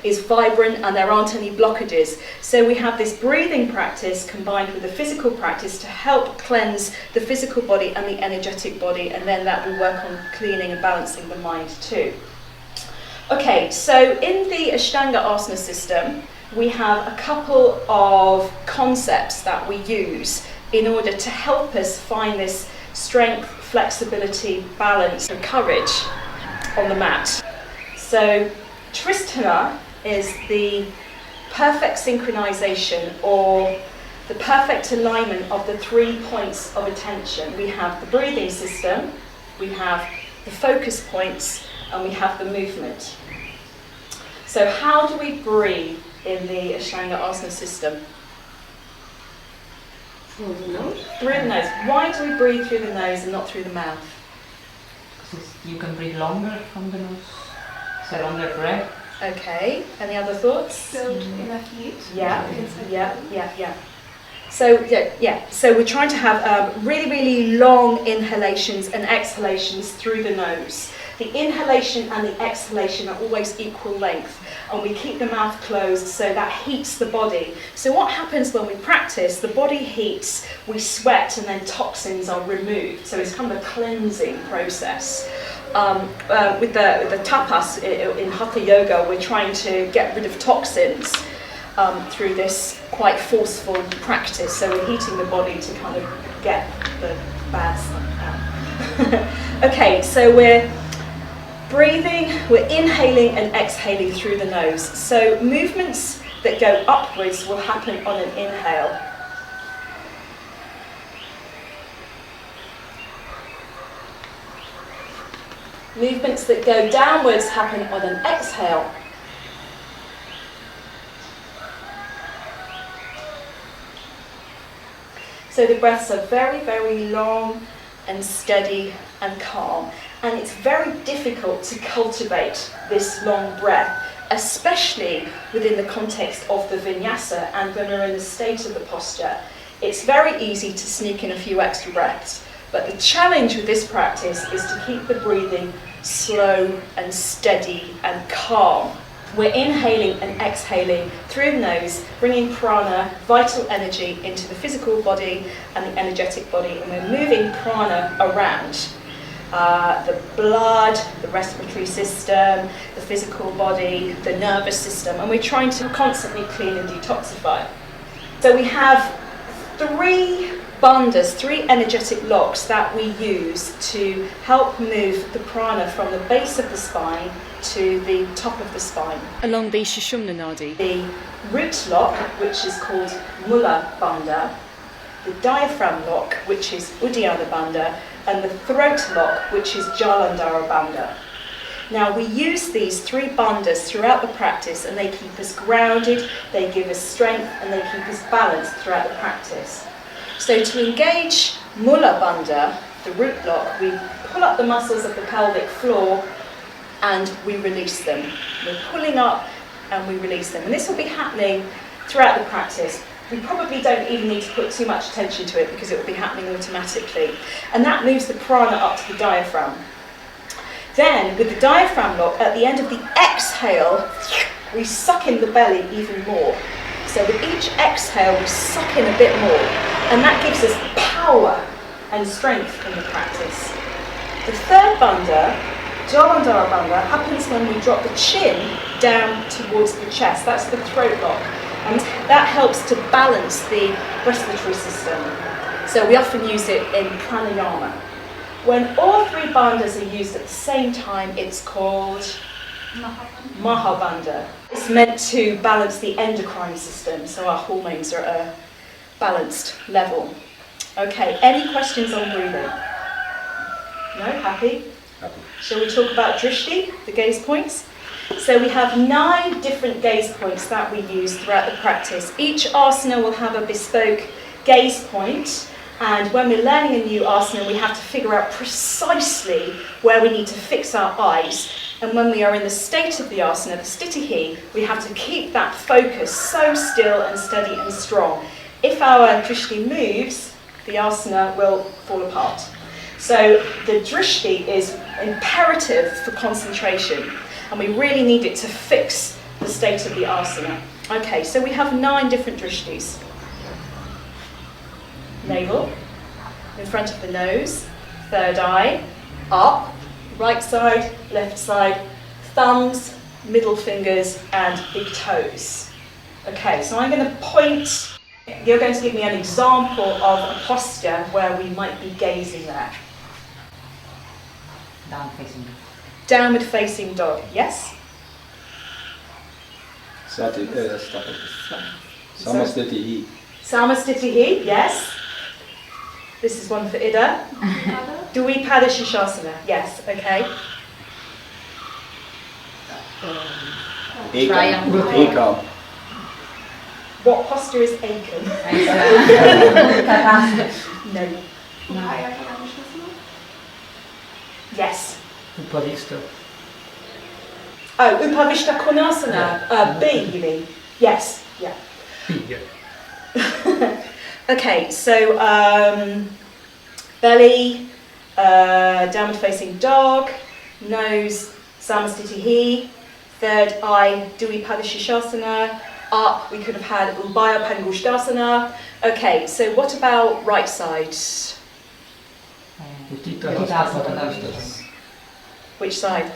is vibrant and there aren't any blockages. So we have this breathing practice combined with the physical practice to help cleanse the physical body and the energetic body, and then that will work on cleaning and balancing the mind too. Okay, so in the Ashtanga Asana system, we have a couple of concepts that we use in order to help us find this strength, flexibility, balance and courage on the mat. So Tristhana is the perfect synchronization or the perfect alignment of the 3 points of attention. We have the breathing system, we have the focus points, and we have the movement. So how do we breathe in the Ashtanga Asana system? Through the nose? Through the nose. Why do we breathe through the nose and not through the mouth? Because you can breathe longer from the nose. So longer breath. Okay, any other thoughts? Build enough heat. Yeah. So we're trying to have really, really long inhalations and exhalations through the nose. The inhalation and the exhalation are always equal length, and we keep the mouth closed so that heats the body. So what happens when we practice, the body heats, we sweat, and then toxins are removed. So it's kind of a cleansing process. With the tapas in Hatha Yoga, we're trying to get rid of toxins through this quite forceful practice. So we're heating the body to kind of get the bad stuff out. Okay, so we're breathing, we're inhaling and exhaling through the nose. So movements that go upwards will happen on an inhale. Movements that go downwards happen on an exhale. So the breaths are very, very long and steady and calm. And it's very difficult to cultivate this long breath, especially within the context of the vinyasa and when we're in the state of the posture. It's very easy to sneak in a few extra breaths. But the challenge with this practice is to keep the breathing slow and steady and calm. We're inhaling and exhaling through the nose, bringing prana, vital energy, into the physical body and the energetic body, and we're moving prana around. The blood, the respiratory system, the physical body, the nervous system, and we're trying to constantly clean and detoxify. So we have three bandhas, three energetic locks that we use to help move the prana from the base of the spine to the top of the spine, along the Sushumna Nadi. The root lock, which is called Mula Bandha, the diaphragm lock, which is Uddiyana Bandha, and the throat lock, which is Jalandhara Bandha. Now we use these three bandhas throughout the practice, and they keep us grounded, they give us strength, and they keep us balanced throughout the practice. So to engage Mula Bandha, the root lock, we pull up the muscles of the pelvic floor and we release them. We're pulling up and we release them. And this will be happening throughout the practice. We probably don't even need to put too much attention to it because it will be happening automatically. And that moves the prana up to the diaphragm. Then, with the diaphragm lock, at the end of the exhale, we suck in the belly even more. So with each exhale, we suck in a bit more. And that gives us power and strength in the practice. The third bandha, Jalandhara Bandha, happens when we drop the chin down towards the chest. That's the throat lock. And that helps to balance the respiratory system. So we often use it in pranayama. When all three bandhas are used at the same time, it's called Mahabandha. It's meant to balance the endocrine system, so our hormones are at a balanced level. Okay, any questions on breathing? No? Happy? Happy. Shall we talk about Drishti, the gaze points? So we have 9 different gaze points that we use throughout the practice. Each asana will have a bespoke gaze point, and when we're learning a new asana, we have to figure out precisely where we need to fix our eyes. And when we are in the state of the asana, the stitihi, we have to keep that focus so still and steady and strong. If our drishti moves, the asana will fall apart. So the drishti is imperative for concentration, and we really need it to fix the state of the asana. Okay, so we have 9 different drishtis. Navel, in front of the nose, third eye, up, right side, left side, thumbs, middle fingers, and big toes. Okay, so I'm going to point. You're going to give me an example of a posture where we might be gazing there. Down facing. Downward facing dog, yes? Samasthiti. Samasthiti, yes? This is one for Ida. Dvipada Shishasana, yes, okay. Ekam. What posture is Ekam? No. Yes. Upavishta. Oh, Upavishta Konasana. B, you mean? Yes, yeah. Yeah. Okay, so belly, downward facing dog, nose, samasthiti. Third eye, Dui Padashishasana. Up, we could have had Ubaya padangusthasana. Okay, so what about right side? Utthita. Which side?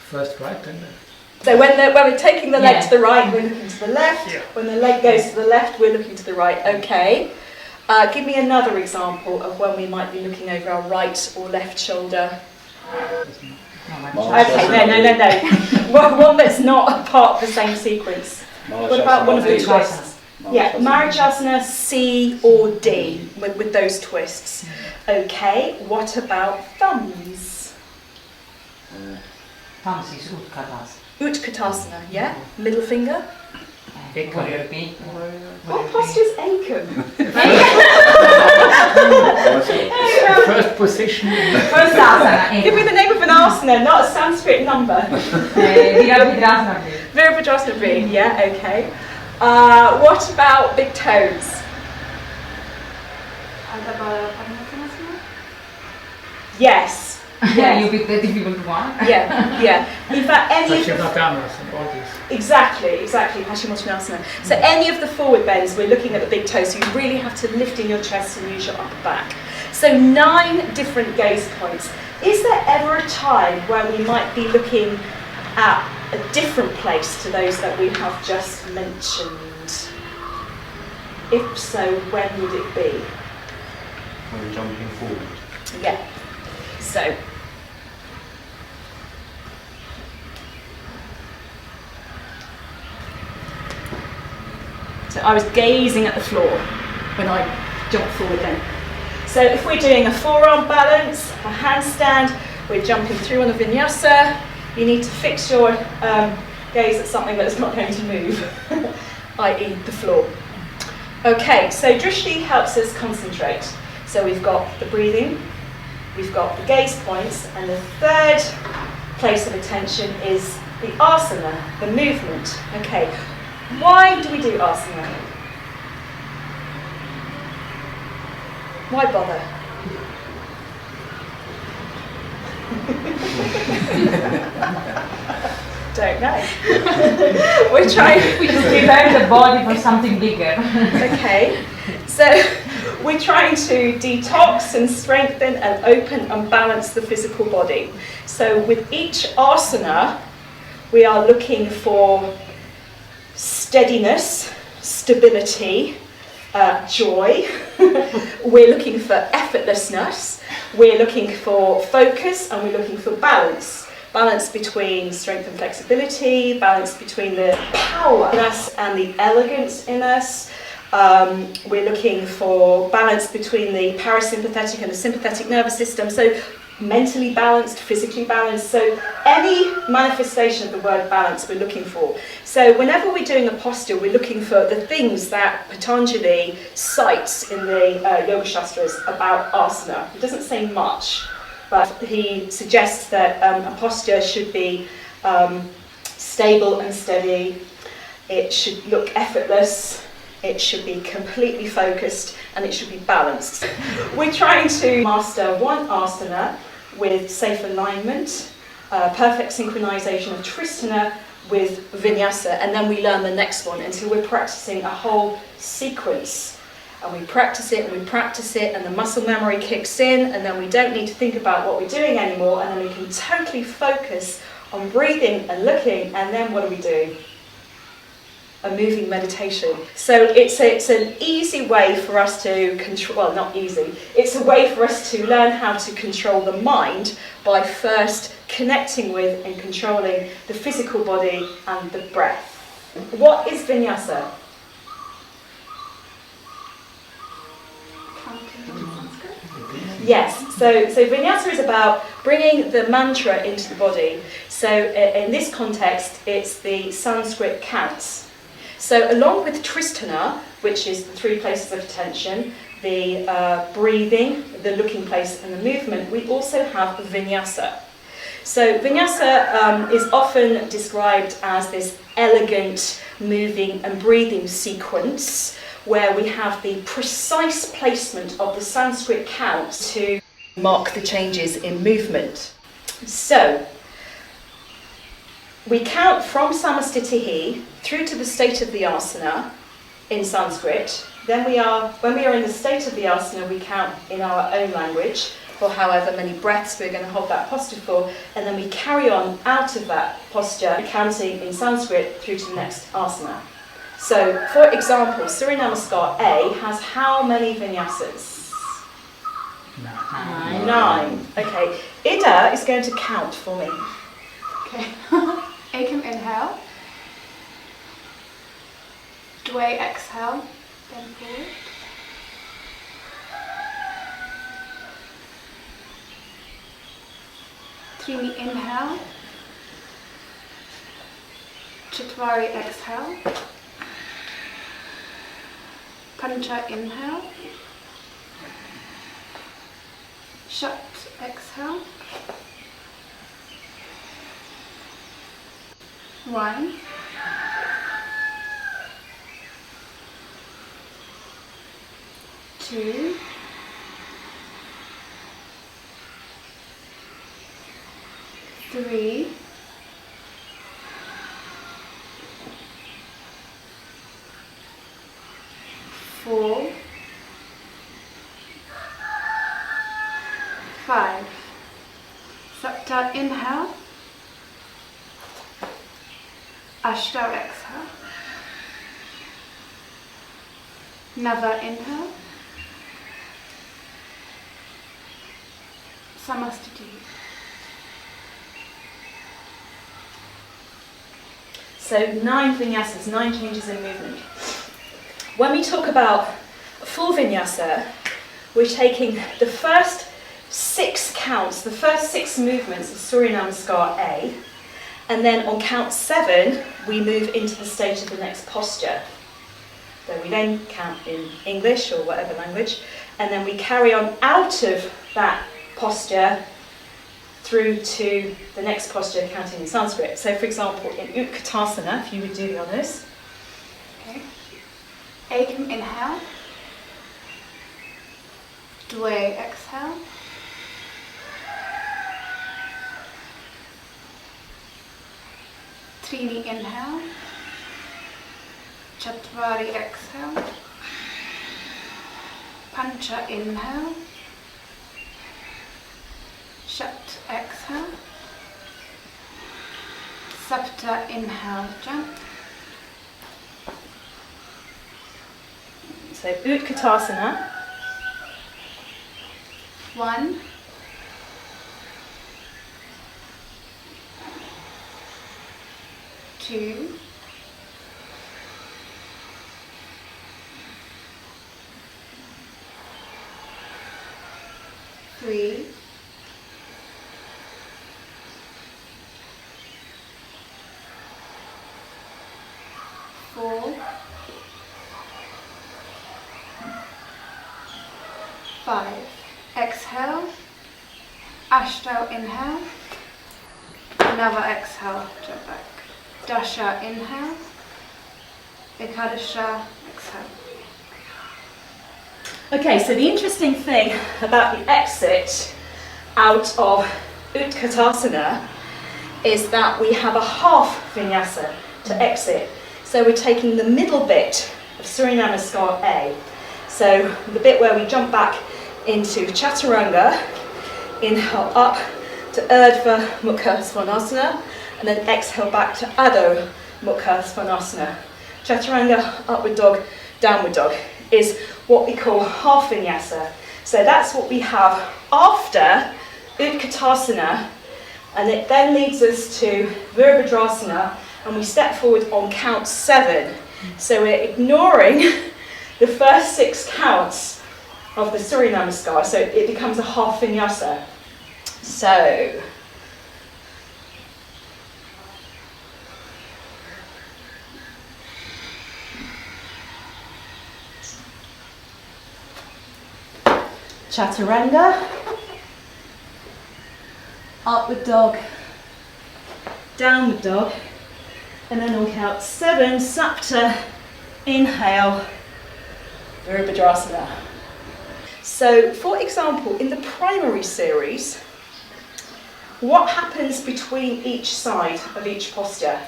First right and left. So when we're taking the leg Yeah. to the right, we're looking to the left. Yeah. When the leg goes to the left, we're looking to the right. Okay. Give me another example of when we might be looking over our right or left shoulder. Okay, no. One that's not a part of the same sequence. What about one of the twists? Yeah, Marajasana C or D with those twists. Okay, what about thumbs? Thumbs is utthita. Utkatasana, yeah? Middle finger. Warrior B. What posture's Aiken? First position. First asana. Give me the name of an asana, not a Sanskrit number. Virabhadrasana B. Virabhadrasana B, yeah, okay. What about big toes? Yes. Yeah, you pick the difficult one. Yeah. In fact, any of the Parsvottanasana and all this. exactly, Paschimottanasana. So any of the forward bends, we're looking at the big toes, so you really have to lift in your chest and use your upper back. So 9 different gaze points. Is there ever a time where we might be looking at a different place to those that we have just mentioned? If so, when would it be? When we're jumping forward. Yeah. So I was gazing at the floor when I jumped forward then. So if we're doing a forearm balance, a handstand, we're jumping through on a vinyasa, you need to fix your gaze at something that's not going to move, i.e. the floor. Okay, so Drishti helps us concentrate. So we've got the breathing, we've got the gaze points, and the third place of attention is the asana, the movement. Okay, why do we do asana? Why bother? Don't know. We're trying. We just prepare the body for something bigger. Okay, so we're trying to detox and strengthen and open and balance the physical body. So with each asana, we are looking for steadiness, stability, joy. We're looking for effortlessness. We're looking for focus, and we're looking for balance. Balance between strength and flexibility, balance between the power in us and the elegance in us. We're looking for balance between the parasympathetic and the sympathetic nervous system. So mentally balanced, physically balanced. So any manifestation of the word balance we're looking for. So whenever we're doing a posture, we're looking for the things that Patanjali cites in the Yoga Shastras about asana. He doesn't say much, but he suggests that a posture should be stable and steady. It should look effortless. It should be completely focused, and it should be balanced. We're trying to master one asana with safe alignment, perfect synchronization of Tristhana with Vinyasa, and then we learn the next one until we're practicing a whole sequence. And we practice it, and we practice it, and the muscle memory kicks in, and then we don't need to think about what we're doing anymore, and then we can totally focus on breathing and looking, and then what do? A moving meditation. So it's an easy way for us to control, well, not easy, it's a way for us to learn how to control the mind by first connecting with and controlling the physical body and the breath. What is Vinyasa? Yes, so Vinyasa is about bringing the mantra into the body. So in this context, it's the Sanskrit counts. So along with Tristhana, which is the 3 places of attention, the breathing, the looking place, and the movement, we also have Vinyasa. So Vinyasa is often described as this elegant moving and breathing sequence where we have the precise placement of the Sanskrit counts to mark the changes in movement. So, we count from samasthiti through to the state of the asana in Sanskrit. Then when we are in the state of the asana, we count in our own language for however many breaths we're going to hold that posture for, and then we carry on out of that posture, counting in Sanskrit through to the next asana. So, for example, Surya Namaskar A has how many vinyasas? 9. Okay. Ida is going to count for me. Okay. Ekam inhale. Dway exhale. Then forward. Trini inhale. Chatwari exhale. Pancha inhale. Shat exhale. 1. 2. 3. 4. 5. Sapta inhale. Ashta exhale. Nava inhale. Samasthiti. So 9 vinyasas, 9 changes in movement. When we talk about full vinyasa, we're taking the first 6 counts, the first 6 movements of Surya Namaskar A, and then on count 7, we move into the state of the next posture. So we then count in English or whatever language, and then we carry on out of that posture through to the next posture, counting in Sanskrit. So for example, in utthita, if you would do the honours. Okay. Ekam inhale. Dway exhale. Trini inhale. Chatwari exhale. Pancha inhale. Shat exhale. Sapta inhale, jump. So utthita. 1. 2. 3. 4. 5. Exhale. Ashta inhale. Nava exhale, jump back. Dasha inhale. Ekadasha exhale. Okay, so the interesting thing about the exit out of utthita is that we have a half vinyasa to exit. So we're taking the middle bit of Surya Namaskar A. So the bit where we jump back into chaturanga, inhale up to Urdhva Mukha Svanasana, and then exhale back to Adho Mukha Svanasana. Chaturanga, upward dog, downward dog is what we call half vinyasa. So that's what we have after utthita, and it then leads us to Virabhadrasana, and we step forward on count 7. So we're ignoring the first 6 counts of the Surya Namaskar, so it becomes a half vinyasa. So, chaturanga, upward dog, downward dog, and then on count 7, sapta, inhale, Virabhadrasana. So, for example, in the primary series, what happens between each side of each posture?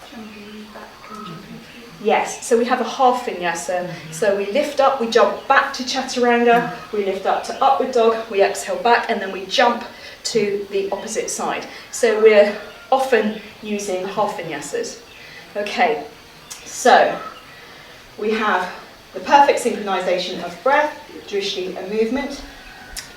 Jumping back and jumping through. Yes, so we have a half vinyasa. So we lift up, we jump back to chaturanga, we lift up to upward dog, we exhale back, and then we jump to the opposite side. So we're often using half vinyasas. Okay, so we have the perfect synchronization of breath, drishti and movement,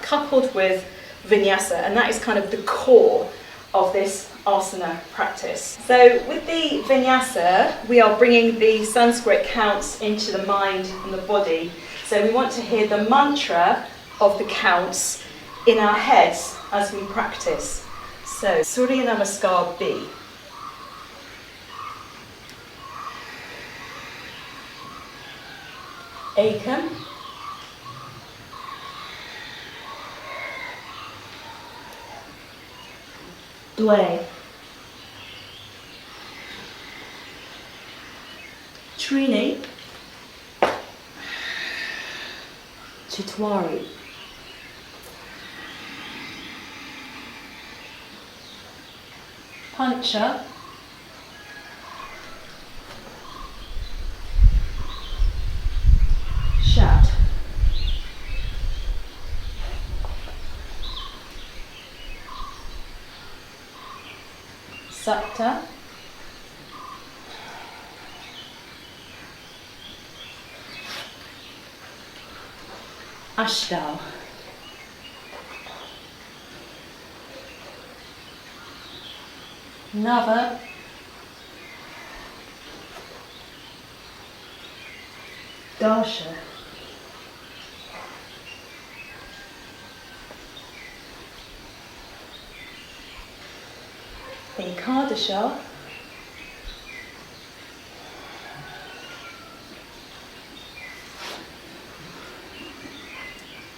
coupled with vinyasa, and that is kind of the core of this asana practice. So with the vinyasa, we are bringing the Sanskrit counts into the mind and the body. So we want to hear the mantra of the counts in our heads as we practice. So Surya Namaskar B. Ekam. Dve. Trini. Chitwari. Pancha. Shat. Sapta. Ashtau. Nava. Dasha. Ekadasha.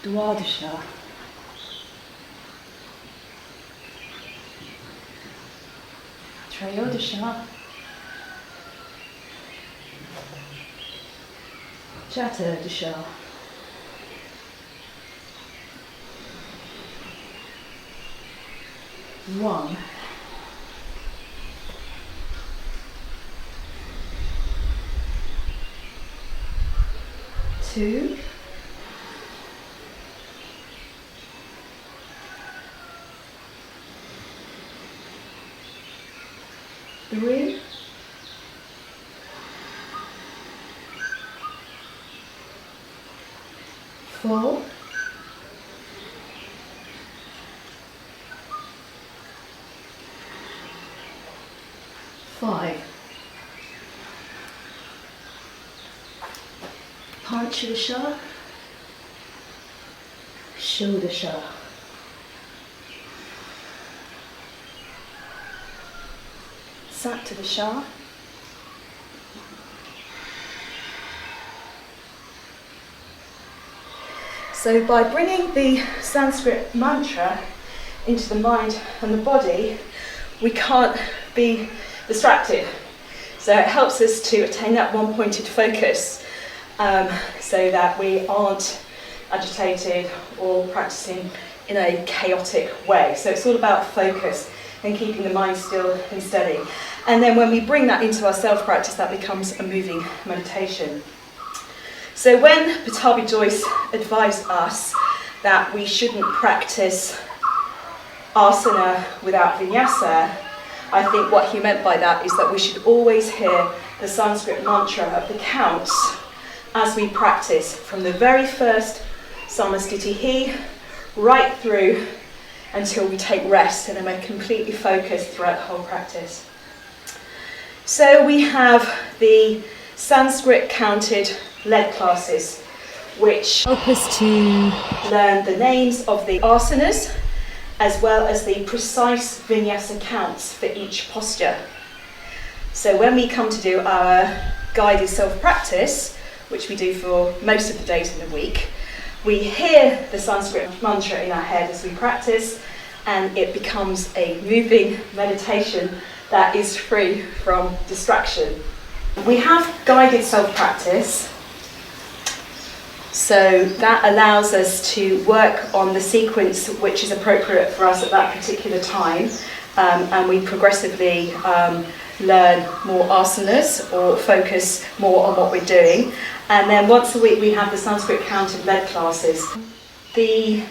Dwadasha. Trayodasha. Chaturdasha. One. Two. Three. Four. Five. Panchadasha. Shodasha. Saptadasha. So by bringing the Sanskrit mantra into the mind and the body, we can't be distracted. So it helps us to attain that one-pointed focus, so that we aren't agitated or practicing in a chaotic way. So it's all about focus and keeping the mind still and steady. And then when we bring that into our self-practice, that becomes a moving meditation. So when Pattabhi Jois advised us that we shouldn't practice asana without vinyasa, I think what he meant by that is that we should always hear the Sanskrit mantra of the counts as we practice, from the very first samasthiti right through until we take rest, and then we're completely focused throughout the whole practice. So we have the Sanskrit-Counted lead classes, which help us to learn the names of the asanas, as well as the precise vinyasa counts for each posture. So when we come to do our guided self-practice, which we do for most of the days in the week, we hear the Sanskrit mantra in our head as we practice, and it becomes a moving meditation that is free from distraction. We have guided self-practice. So that allows us to work on the sequence which is appropriate for us at that particular time, and we progressively learn more asanas or focus more on what we're doing. And then once a week we have the Sanskrit-Counted lead classes. The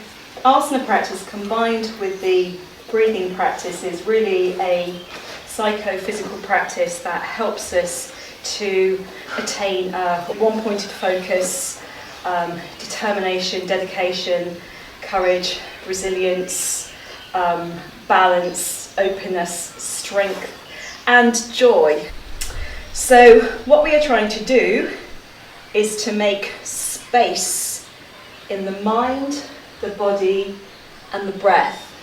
asana practice combined with the breathing practice is really a psychophysical practice that helps us to attain one-pointed focus, determination, dedication, courage, resilience, balance, openness, strength, and joy. So what we are trying to do is to make space in the mind, the body, and the breath.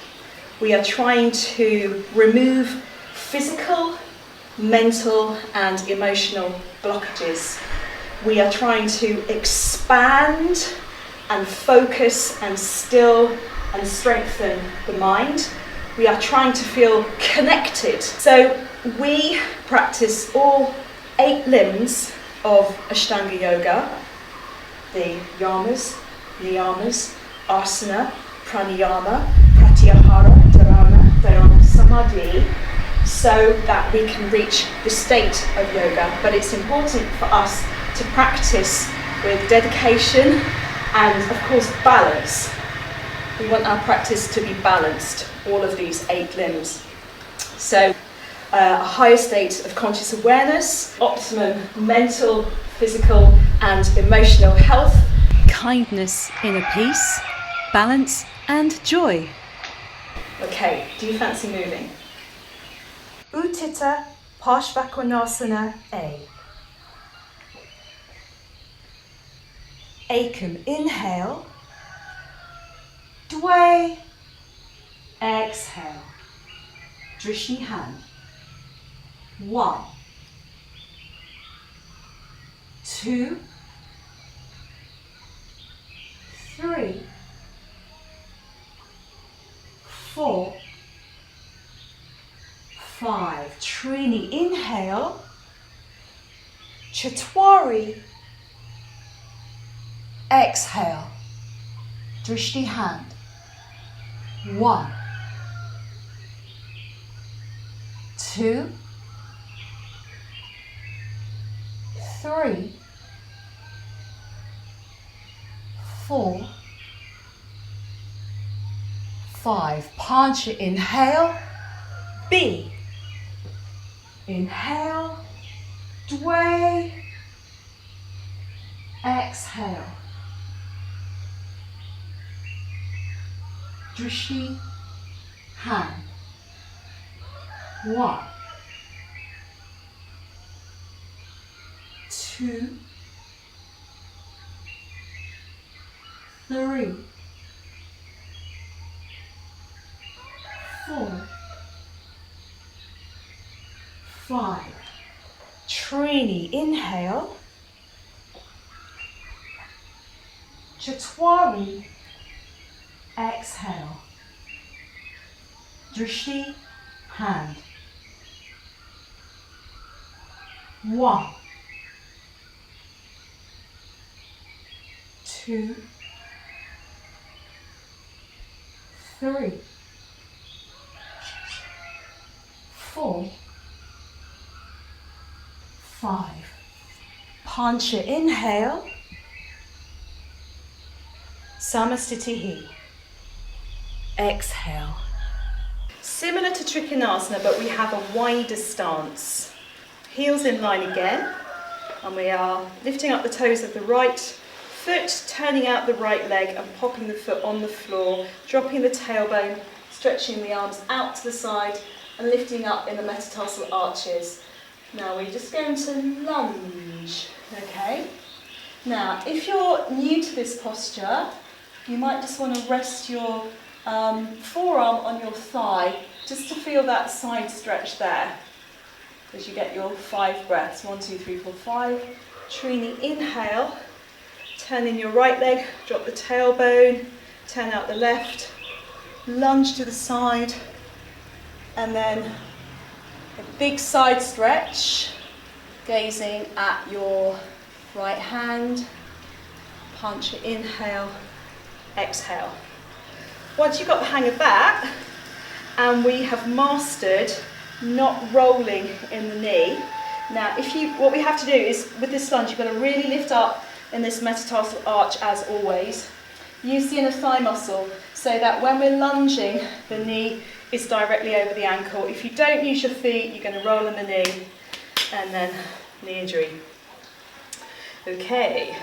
We are trying to remove physical, mental, and emotional blockages. We are trying to expand and focus and still and strengthen the mind. We are trying to feel connected. So we practice all 8 limbs of Ashtanga Yoga, the yamas, niyamas, asana, pranayama, pratyahara, dharana, samadhi, so that we can reach the state of yoga. But it's important for us to practice with dedication and, of course, balance. We want our practice to be balanced, all of these 8 limbs. So a higher state of conscious awareness, optimum mental, physical and emotional health, kindness, inner peace, balance and joy. Okay, do you fancy moving? Utthita, parsvakonasana A. Ekam, inhale. Dwe, exhale. Drishti hand. 1, 2, 3, 4, 5. Trini, inhale. Chatwari, exhale. Drishti hand. 1, 2, 3, 4, 5. Pancha, inhale. B. Inhale. Dwe. Exhale. Drishti hand. 1, 2, 3, 4, 5. Trini, inhale. Chatwari, exhale. Drishti hand. 1, 2, 3, 4, 5. Pancha, inhale. Samasthiti. Exhale. Similar to trikonasana, but we have a wider stance. Heels in line again, and we are lifting up the toes of the right foot, turning out the right leg and popping the foot on the floor, dropping the tailbone, stretching the arms out to the side and lifting up in the metatarsal arches. Now we're just going to lunge, okay? Now, if you're new to this posture, you might just want to rest your forearm on your thigh just to feel that side stretch there as you get your 5 breaths. 1, 2, 3, 4, 5. Trini, inhale. Turn in your right leg, drop the tailbone, turn out the left, lunge to the side, and then a big side stretch, gazing at your right hand, Punch, inhale, exhale. Once you've got the hang of that, and we have mastered not rolling in the knee. Now, what we have to do is, with this lunge, you've got to really lift up in this metatarsal arch as always. Use the inner thigh muscle so that when we're lunging, the knee is directly over the ankle. If you don't use your feet, you're going to roll in the knee and then knee injury. Okay,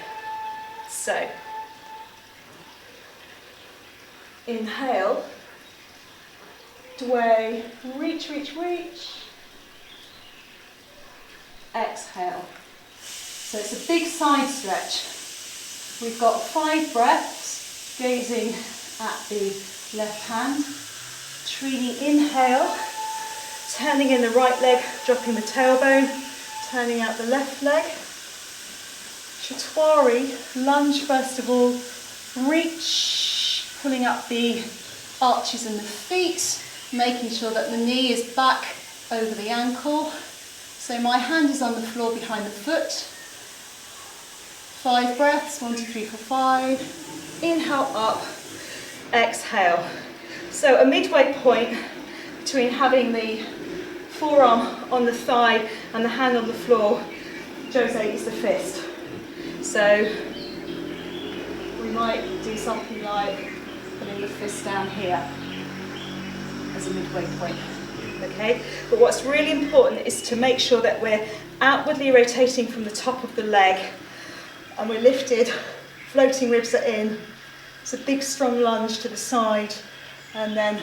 so inhale, sway, reach, reach, reach. Exhale. So it's a big side stretch. We've got 5 breaths, gazing at the left hand. Trini, inhale, turning in the right leg, dropping the tailbone, turning out the left leg. Chatwari, lunge first of all, reach, pulling up the arches in the feet, making sure that the knee is back over the ankle. So my hand is on the floor behind the foot. 5 breaths, 1, 2, 3, 4, 5. Inhale up, exhale. So a midway point between having the forearm on the thigh and the hand on the floor, Jose, is the fist. So we might do something like putting the fist down here as a midway point. Okay, but what's really important is to make sure that we're outwardly rotating from the top of the leg and we're lifted, floating ribs are in. It's a big strong lunge to the side and then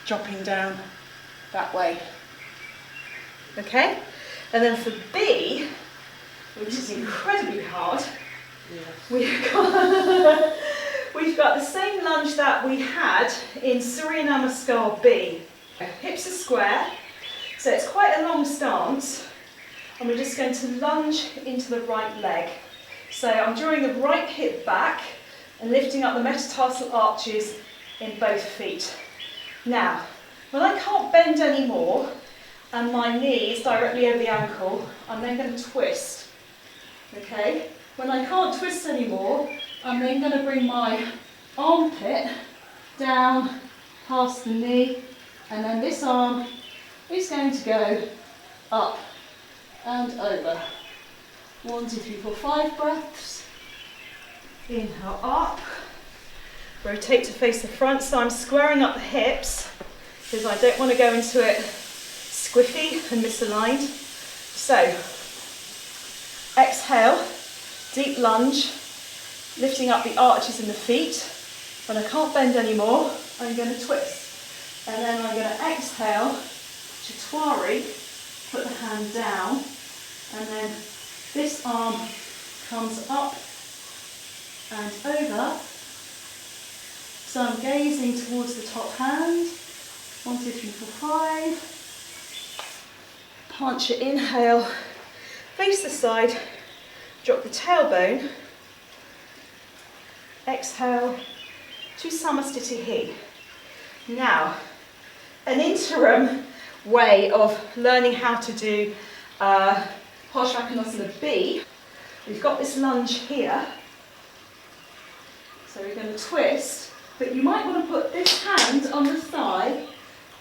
dropping down that way. Okay, and then for B, which is incredibly hard, we've got the same lunge that we had in Surya Namaskar B. Hips are square, so it's quite a long stance, and we're just going to lunge into the right leg. So I'm drawing the right hip back and lifting up the metatarsal arches in both feet. Now, when I can't bend anymore and my knee is directly over the ankle, I'm then going to twist. Okay? When I can't twist anymore, I'm then going to bring my armpit down past the knee, and then this arm is going to go up and over. 1, 2, 3, 4, 5 breaths. Inhale up. Rotate to face the front, so I'm squaring up the hips because I don't want to go into it squiffy and misaligned. So, exhale, deep lunge, lifting up the arches in the feet. When I can't bend anymore, I'm going to twist. And then I'm going to exhale, Chatwari, put the hand down, and then this arm comes up and over. So I'm gazing towards the top hand. 1, 2, 3, 4, 5. Punch your inhale, face the side, drop the tailbone. Exhale to samasthiti. Now, an interim way of learning how to do parsvakonasana B. We've got this lunge here, so we're going to twist, but you might want to put this hand on the thigh,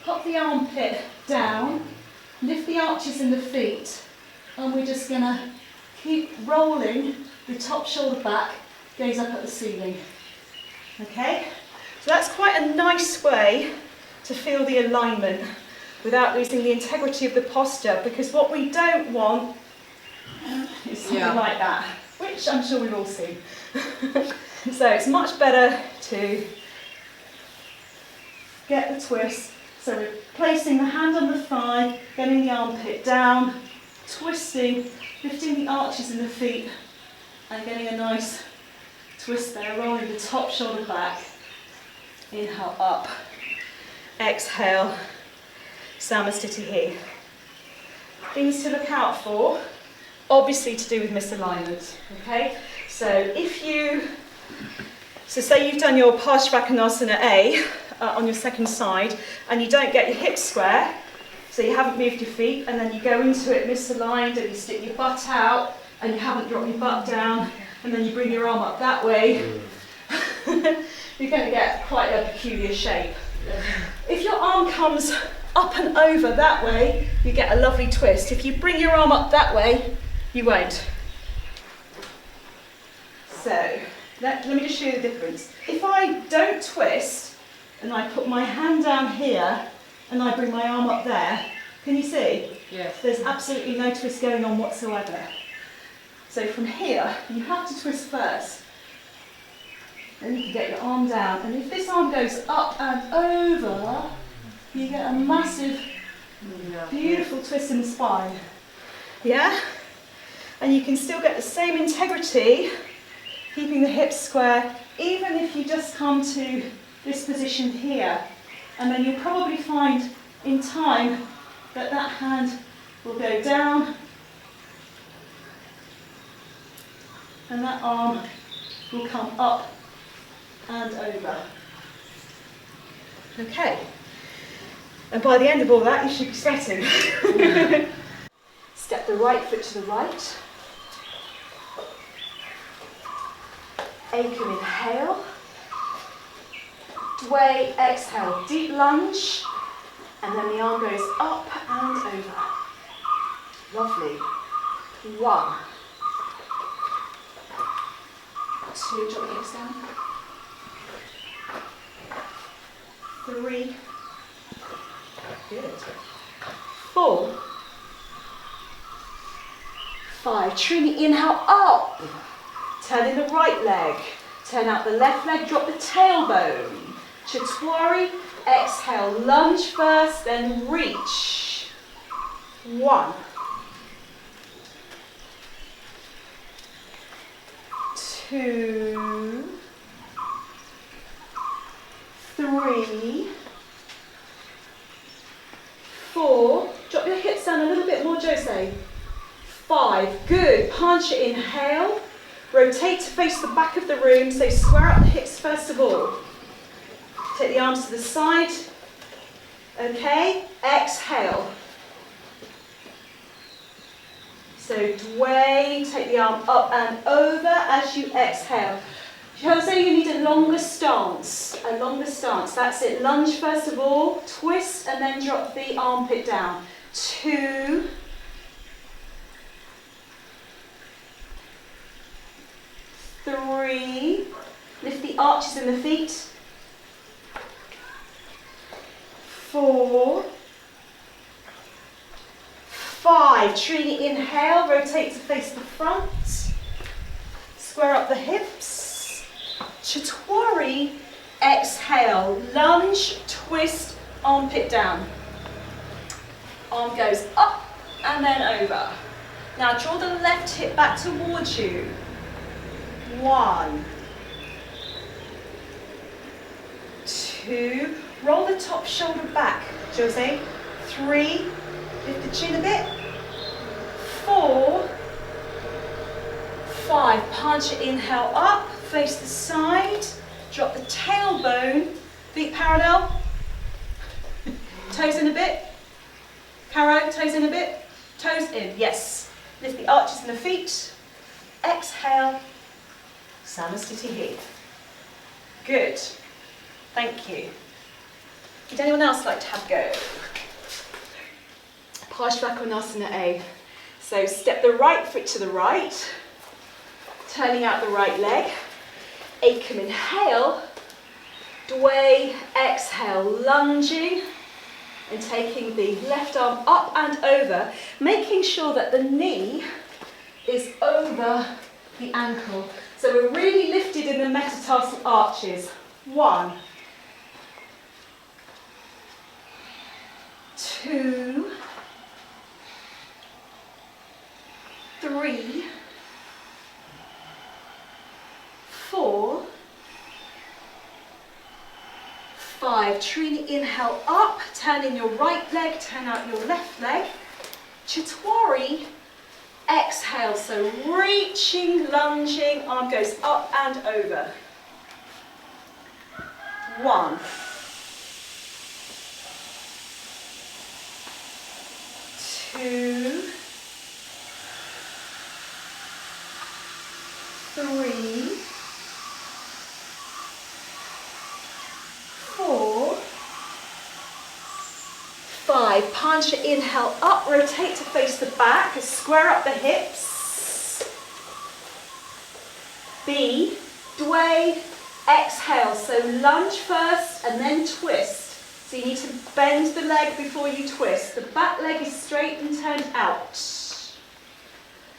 pop the armpit down, lift the arches in the feet, and we're just going to keep rolling the top shoulder back, gaze up at the ceiling. Okay, so that's quite a nice way to feel the alignment without losing the integrity of the posture, because what we don't want is something like that, which I'm sure we've all seen. So it's much better to get the twist. So we're placing the hand on the thigh, getting the armpit down, twisting, lifting the arches in the feet, and getting a nice twist there, rolling the top shoulder back. Inhale up, exhale, samasthiti. Things to look out for, obviously to do with misalignment, okay? So say you've done your parsvakonasana A on your second side, and you don't get your hips square, so you haven't moved your feet, and then you go into it misaligned, and you stick your butt out, and you haven't dropped your butt down, and then you bring your arm up that way, you're going to get quite a peculiar shape. If your arm comes up and over that way, you get a lovely twist. If you bring your arm up that way, you won't. So, let me just show you the difference. If I don't twist, and I put my hand down here, and I bring my arm up there, can you see? Yes. There's absolutely no twist going on whatsoever. So from here, you have to twist first. Then you can get your arm down, and if this arm goes up and over, you get a massive, beautiful twist in the spine. Yeah? And you can still get the same integrity, keeping the hips square, even if you just come to this position here. And then you'll probably find in time that that hand will go down, and that arm will come up and over. Okay. And by the end of all that, you should be sweating. Step the right foot to the right. Acum, inhale. Dway, exhale. Deep lunge. And then the arm goes up and over. Lovely. 1. 2, drop your hips down. 3. Good. 4. 5. Trini, inhale up. Turn in the right leg. Turn out the left leg, drop the tailbone. Chaturanga, exhale, lunge first, then reach. 1. 2. 3. 4. Drop your hips down a little bit more, Jose. 5. Good. Punch it. Inhale. Rotate to face the back of the room. So square up the hips first of all. Take the arms to the side. Okay. Exhale. So dway. Take the arm up and over as you exhale. Jose, you need a longer stance. A longer stance. That's it. Lunge first of all. Twist and then drop the armpit down. 2. 3. Lift the arches in the feet. 4. 5. Trini, inhale. Rotate to face the front. Square up the hips. Chaturanga, exhale. Lunge, twist, armpit down. Arm goes up and then over. Now draw the left hip back towards you. 1. 2. Roll the top shoulder back, Jose. 3. Lift the chin a bit. 4. 5. Punch it, inhale up, face the side. Drop the tailbone, feet parallel. Toes in a bit. Caro, toes in a bit. Toes in, yes. Lift the arches in the feet. Exhale. Samasthiti. Good. Thank you. Would anyone else like to have a go? Parsvakonasana A. So step the right foot to the right, turning out the right leg. Acum, inhale. Dway, exhale, lunging and taking the left arm up and over, making sure that the knee is over the ankle. So we're really lifted in the metatarsal arches. 1. 2. 3. 4. 5. Trini, inhale up, turn in your right leg, turn out your left leg. Chaturanga, exhale, so reaching, lunging, arm goes up and over. 1. 2. 3. 5, punch, inhale up, rotate to face the back, square up the hips. B, dway, exhale, so lunge first and then twist. So you need to bend the leg before you twist. The back leg is straight and turned out.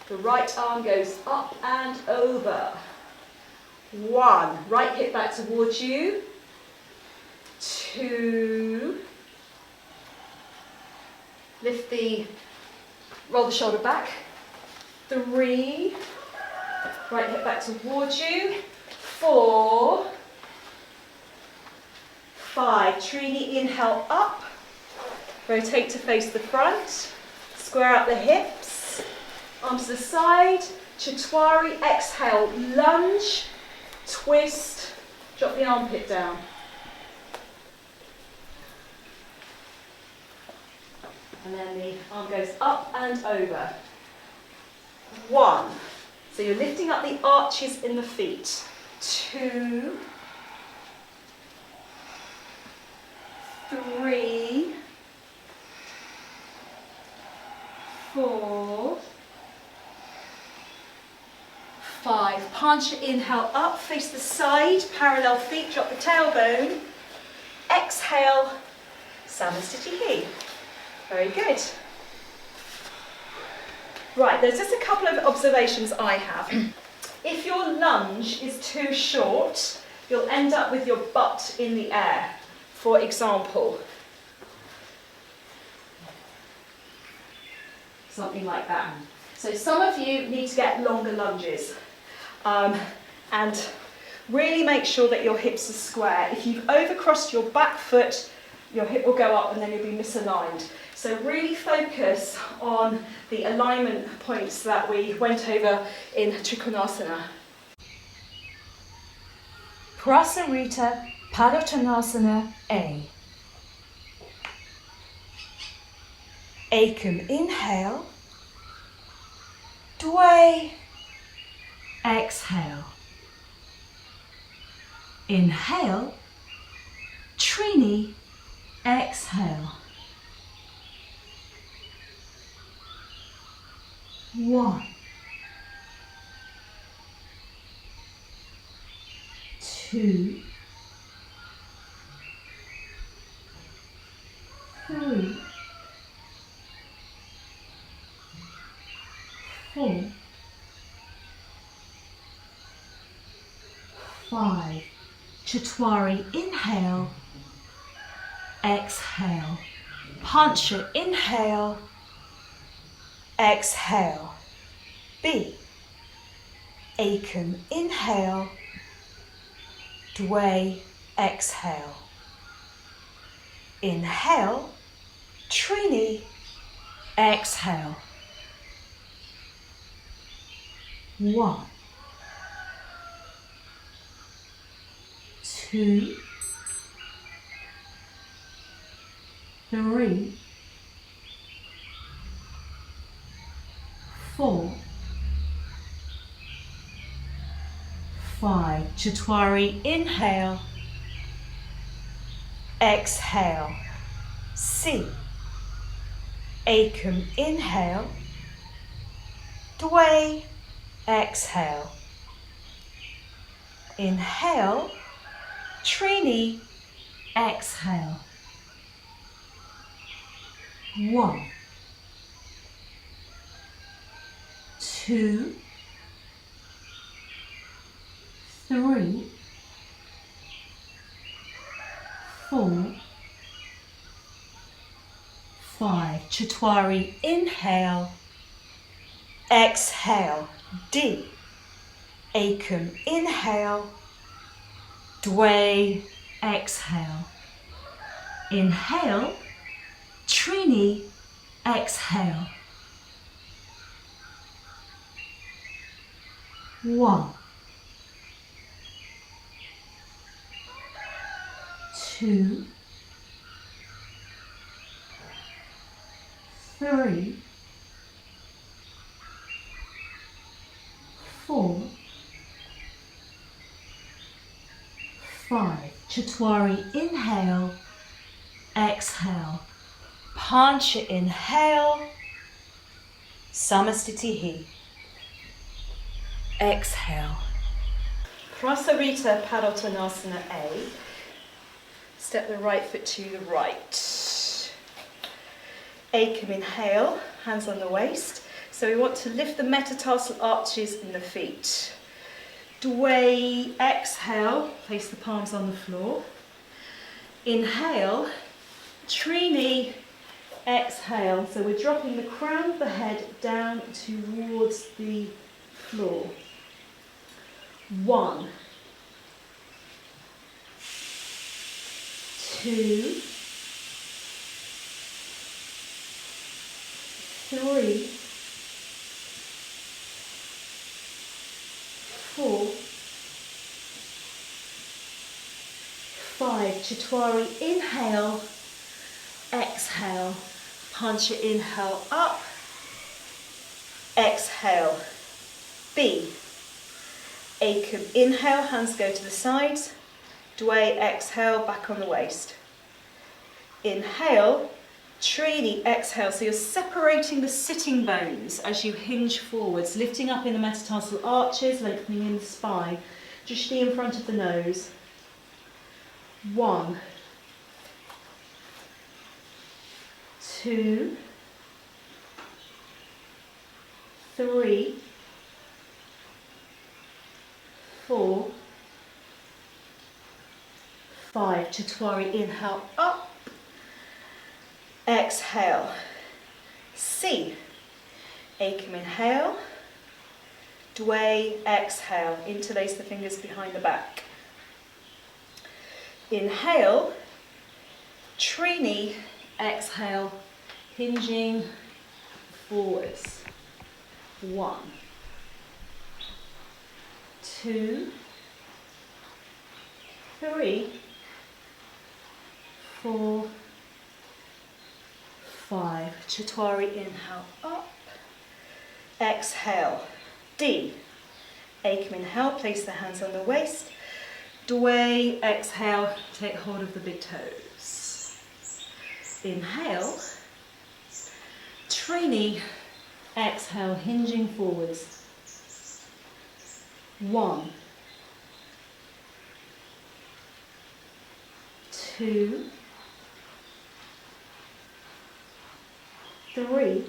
The right arm goes up and over. 1, right hip back towards you. 2, roll the shoulder back. 3, right hip back towards you. 4, 5, Trini, inhale up, rotate to face the front, square out the hips, arms to the side, Chatwari, exhale, lunge, twist, drop the armpit down. And then the arm goes up and over. 1, so you're lifting up the arches in the feet. 2, 3, 4, 5. Punch, inhale up, face the side, parallel feet, drop the tailbone. Exhale, samasthiti. Very good. Right, there's just a couple of observations I have. If your lunge is too short, you'll end up with your butt in the air. For example, something like that. So some of you need to get longer lunges and really make sure that your hips are square. If you've overcrossed your back foot, your hip will go up and then you'll be misaligned. So really focus on the alignment points that we went over in trikonasana. Prasarita, padottanasana A. Ekam, inhale. Dway, exhale. Inhale. Trini, exhale. 1, 2, 3, 4, 5. Chatwari, inhale, exhale. Pancha, inhale, exhale. B. Ekam, inhale, dway, exhale. Inhale, Trini, exhale. 1, 2, 3, 4, 5. Chatwari, inhale, exhale. C. Ekam, inhale, dway, exhale. Inhale, Trini, exhale. 1, 2, 3, 4, 5. Chatwari, inhale, exhale. D. Ekam, inhale, dway, exhale. Inhale, Trini, exhale. 1, 2, 3, 4, 5. Chatwari, inhale, exhale. Pancha inhale, samasthiti. Exhale. Prasarita padottanasana A. Step the right foot to the right. Ekam inhale, hands on the waist. So we want to lift the metatarsal arches in the feet. Dway, exhale, place the palms on the floor. Inhale, Trini, exhale. So we're dropping the crown of the head down towards the floor. 1, 2, 3, 4, 5. Chatwari, inhale, exhale. Pancha, inhale, up, exhale. B. Ekam, inhale, hands go to the sides. Dway, exhale, back on the waist. Inhale, Trini, exhale. So you're separating the sitting bones as you hinge forwards, lifting up in the metatarsal arches, lengthening in the spine. Drishti in front of the nose. 1, 2, 3, 4, 5. Chatwari, inhale, up, exhale. C. Ekam, inhale, Dway, exhale. Interlace the fingers behind the back. Inhale, Trini, exhale, hinging forwards. 1, 2, 3, 4, 5. Chatwari, inhale, up, exhale. D. Ekam, inhale, place the hands on the waist. Dway, exhale, take hold of the big toes. Inhale, Trini, exhale, hinging forwards. 1, 2, 3,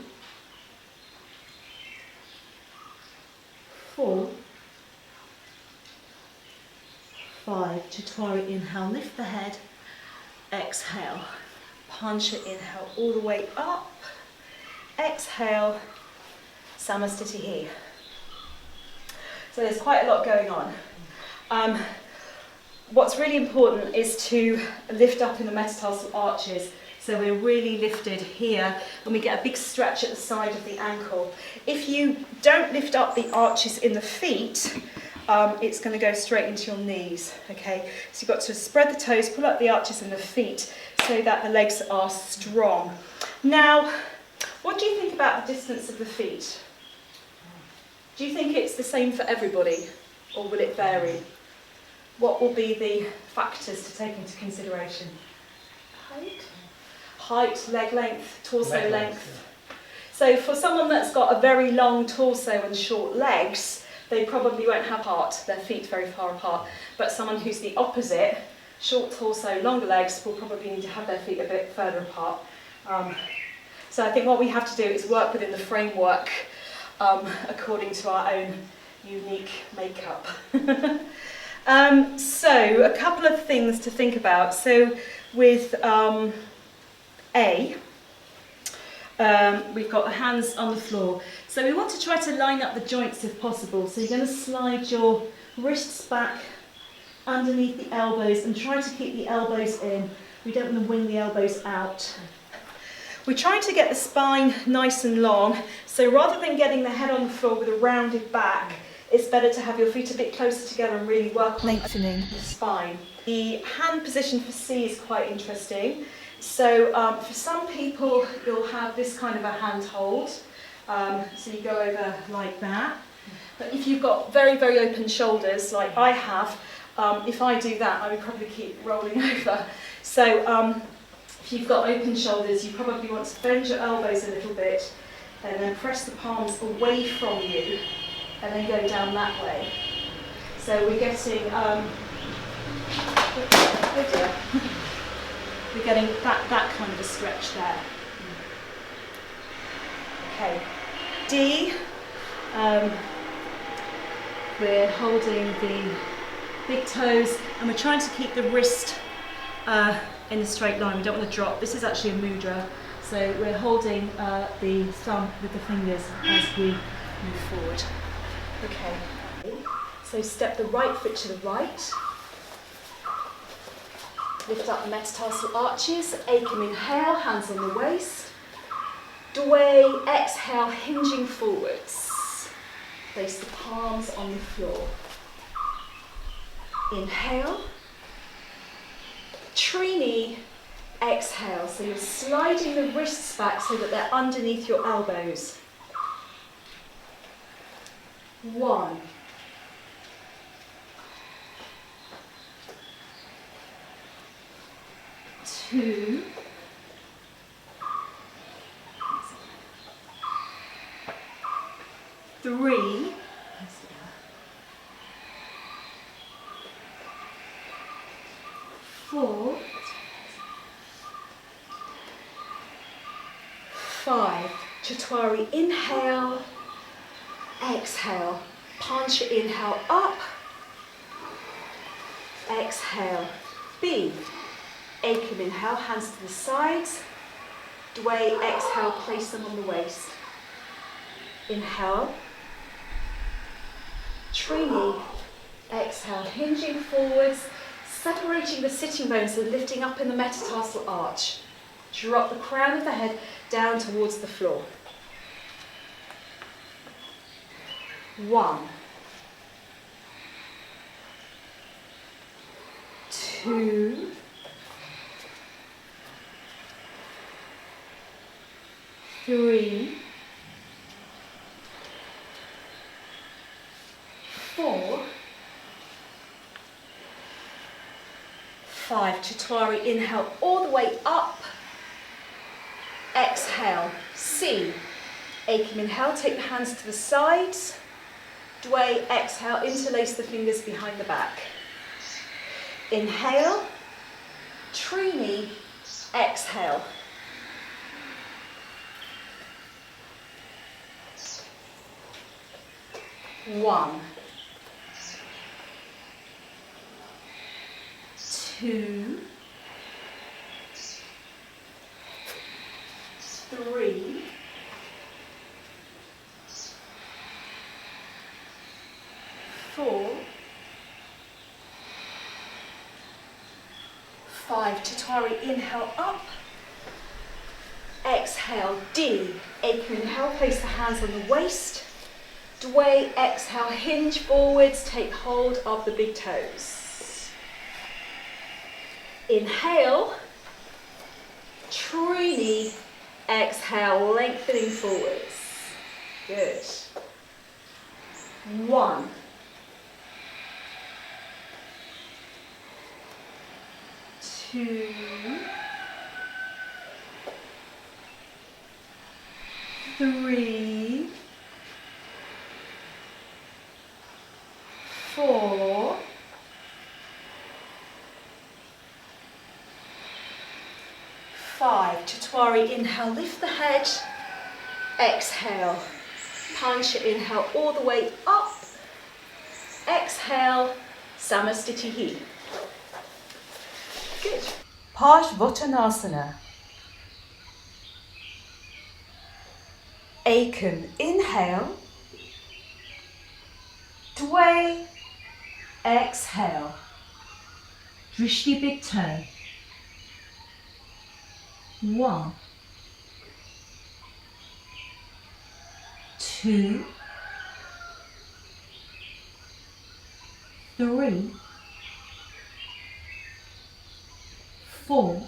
4, 5. Chatwari, inhale, lift the head, exhale. Pancha, inhale, all the way up, exhale, samasthiti. So there's quite a lot going on. What's really important is to lift up in the metatarsal arches. So we're really lifted here and we get a big stretch at the side of the ankle. If you don't lift up the arches in the feet, it's going to go straight into your knees, okay? So you've got to spread the toes, pull up the arches in the feet so that the legs are strong. Now, what do you think about the distance of the feet? Do you think it's the same for everybody or will it vary? What will be the factors to take into consideration? Height, leg length, torso length. So for someone that's got a very long torso and short legs, they probably won't have their feet very far apart. But someone who's the opposite, short torso, longer legs, will probably need to have their feet a bit further apart. So I think what we have to do is work within the framework according to our own unique makeup. So a couple of things to think about. So with A, we've got the hands on the floor. So we want to try to line up the joints if possible. So you're going to slide your wrists back underneath the elbows and try to keep the elbows in. We don't want to wing the elbows out. We're trying to get the spine nice and long. So rather than getting the head on the floor with a rounded back, it's better to have your feet a bit closer together and really work on lengthening the spine. The hand position for C is quite interesting. So for some people, you'll have this kind of a hand hold. So you go over like that. But if you've got very, very open shoulders, like I have, if I do that, I would probably keep rolling over. So If you've got open shoulders, you probably want to bend your elbows a little bit and then press the palms away from you and then go down that way. So we're getting, oh dear. We're getting that kind of a stretch there. Okay, D, we're holding the big toes and we're trying to keep the wrist in a straight line. We don't want to drop. This is actually a mudra, so we're holding the thumb with the fingers as we move forward. Okay, so step the right foot to the right. Lift up the metatarsal arches. Ekam, inhale, hands on the waist. Dway, exhale, hinging forwards. Place the palms on the floor. Inhale. Trini, exhale. So you're sliding the wrists back so that they're underneath your elbows. 1. 2. 3. 4. 5. Chaturanga, inhale, exhale. Pancha, inhale, up, exhale. B. Ekam, inhale, hands to the sides. Dway, exhale, place them on the waist. Inhale. Trini, exhale, hinging forwards, separating the sitting bones and lifting up in the metatarsal arch. Drop the crown of the head down towards the floor. 1. 2. 3. 4. 5. Chaturanga, inhale all the way up. Exhale. C. Ekam, inhale, take the hands to the sides. Dway, exhale, interlace the fingers behind the back. Inhale. Trini, exhale. One. 2. 3. 4. 5. Chaturanga, inhale up. Exhale, D. Ekam, inhale, place the hands on the waist. Dway, exhale, hinge forwards, take hold of the big toes. Inhale. Trini, exhale, lengthening forwards. Good. 1. 2. 3. 4. 5. Chaturanga, inhale, lift the head. Exhale. Pancha, inhale all the way up. Exhale. Samasthiti. Good. Parsvottanasana. Ekam, inhale. Dway, exhale. Drishti, big toe. 1. 2. 3. 4.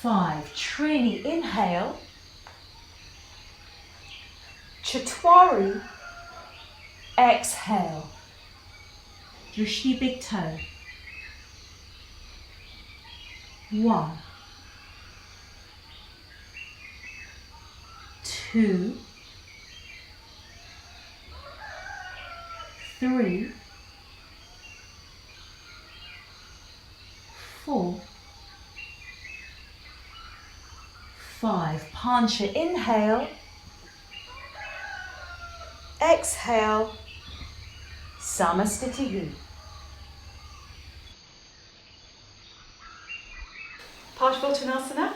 5. Trini, inhale. Chaturanga, exhale. Drishti, big toe. 1, 2, 3, 4, 5. Punch it. Inhale. Exhale. Samasthiti. Parsvottanasana.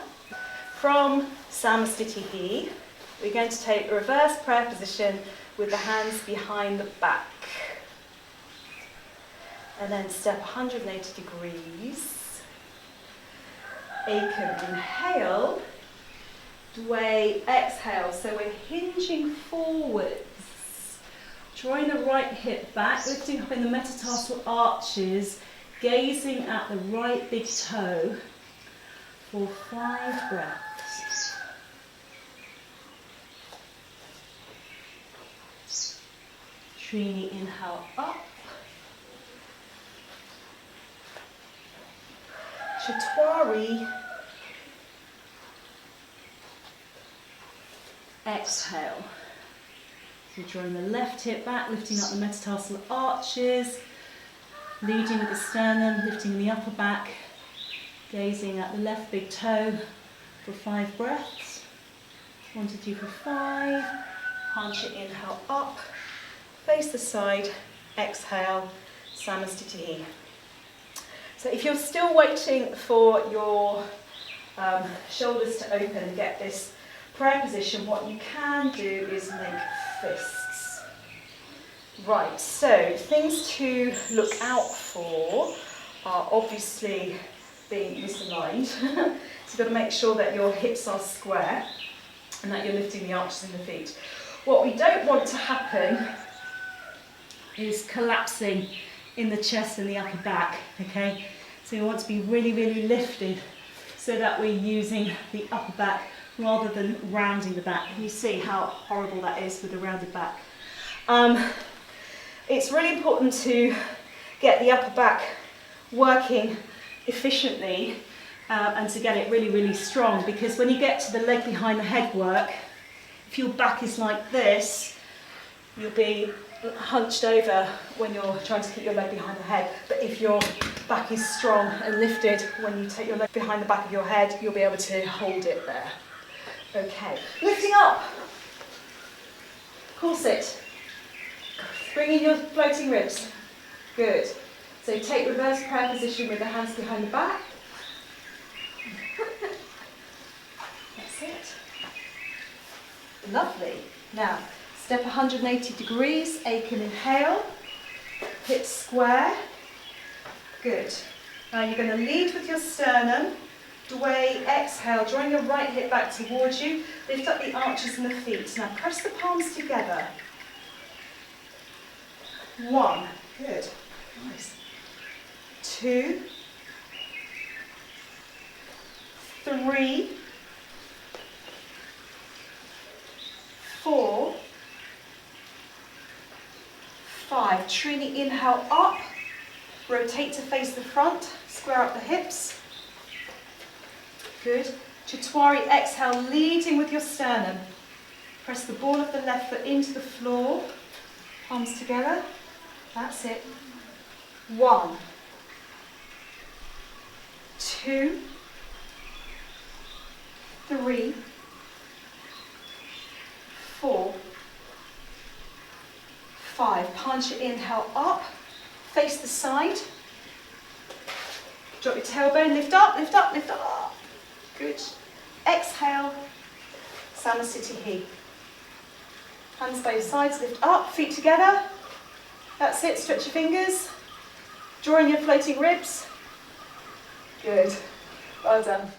From Samasthiti, we're going to take a reverse prayer position with the hands behind the back. And then step 180 degrees. Ekam, inhale. Dway, exhale. So we're hinging forwards. Drawing the right hip back, lifting up in the metatarsal arches, gazing at the right big toe for 5 breaths. Trini, inhale up. Chatwari, exhale. So drawing the left hip back, lifting up the metatarsal arches, leading with the sternum, lifting the upper back, gazing at the left big toe for 5 breaths. 1, 2, 3, 4, 5. Punch it, inhale up, face the side, exhale, samasthiti. So if you're still waiting for your shoulders to open and get this prayer position, what you can do is make fists. Right, so things to look out for are obviously being misaligned. So you've got to make sure that your hips are square and that you're lifting the arches in the feet. What we don't want to happen is collapsing in the chest and the upper back, okay? So you want to be really, really lifted so that we're using the upper back rather than rounding the back. You see how horrible that is with the rounded back. It's really important to get the upper back working efficiently and to get it really, really strong, because when you get to the leg behind the head work, if your back is like this, you'll be hunched over when you're trying to keep your leg behind the head. But if your back is strong and lifted, when you take your leg behind the back of your head, you'll be able to hold it there. Okay, lifting up. Corset. Bring in your floating ribs. Good. So take reverse prayer position with the hands behind the back. That's it. Lovely. Now, step 180 degrees, Aiken inhale, hips square. Good. Now you're going to lead with your sternum, Dway, exhale, drawing your right hip back towards you, lift up the arches and the feet. Now press the palms together. 1, good, nice. 2, 3, 4, 5. Trini, inhale up, rotate to face the front, square up the hips. Good. Chatwari, exhale, leading with your sternum. Press the ball of the left foot into the floor, palms together. That's it. 1, 2, 3, 4, 5. Punch your inhale up, face the side. Drop your tailbone, lift up, lift up, lift up. Good. Exhale, samasthiti. Hands by your sides, lift up, feet together. That's it, stretch your fingers. Draw in your floating ribs. Good. Well done.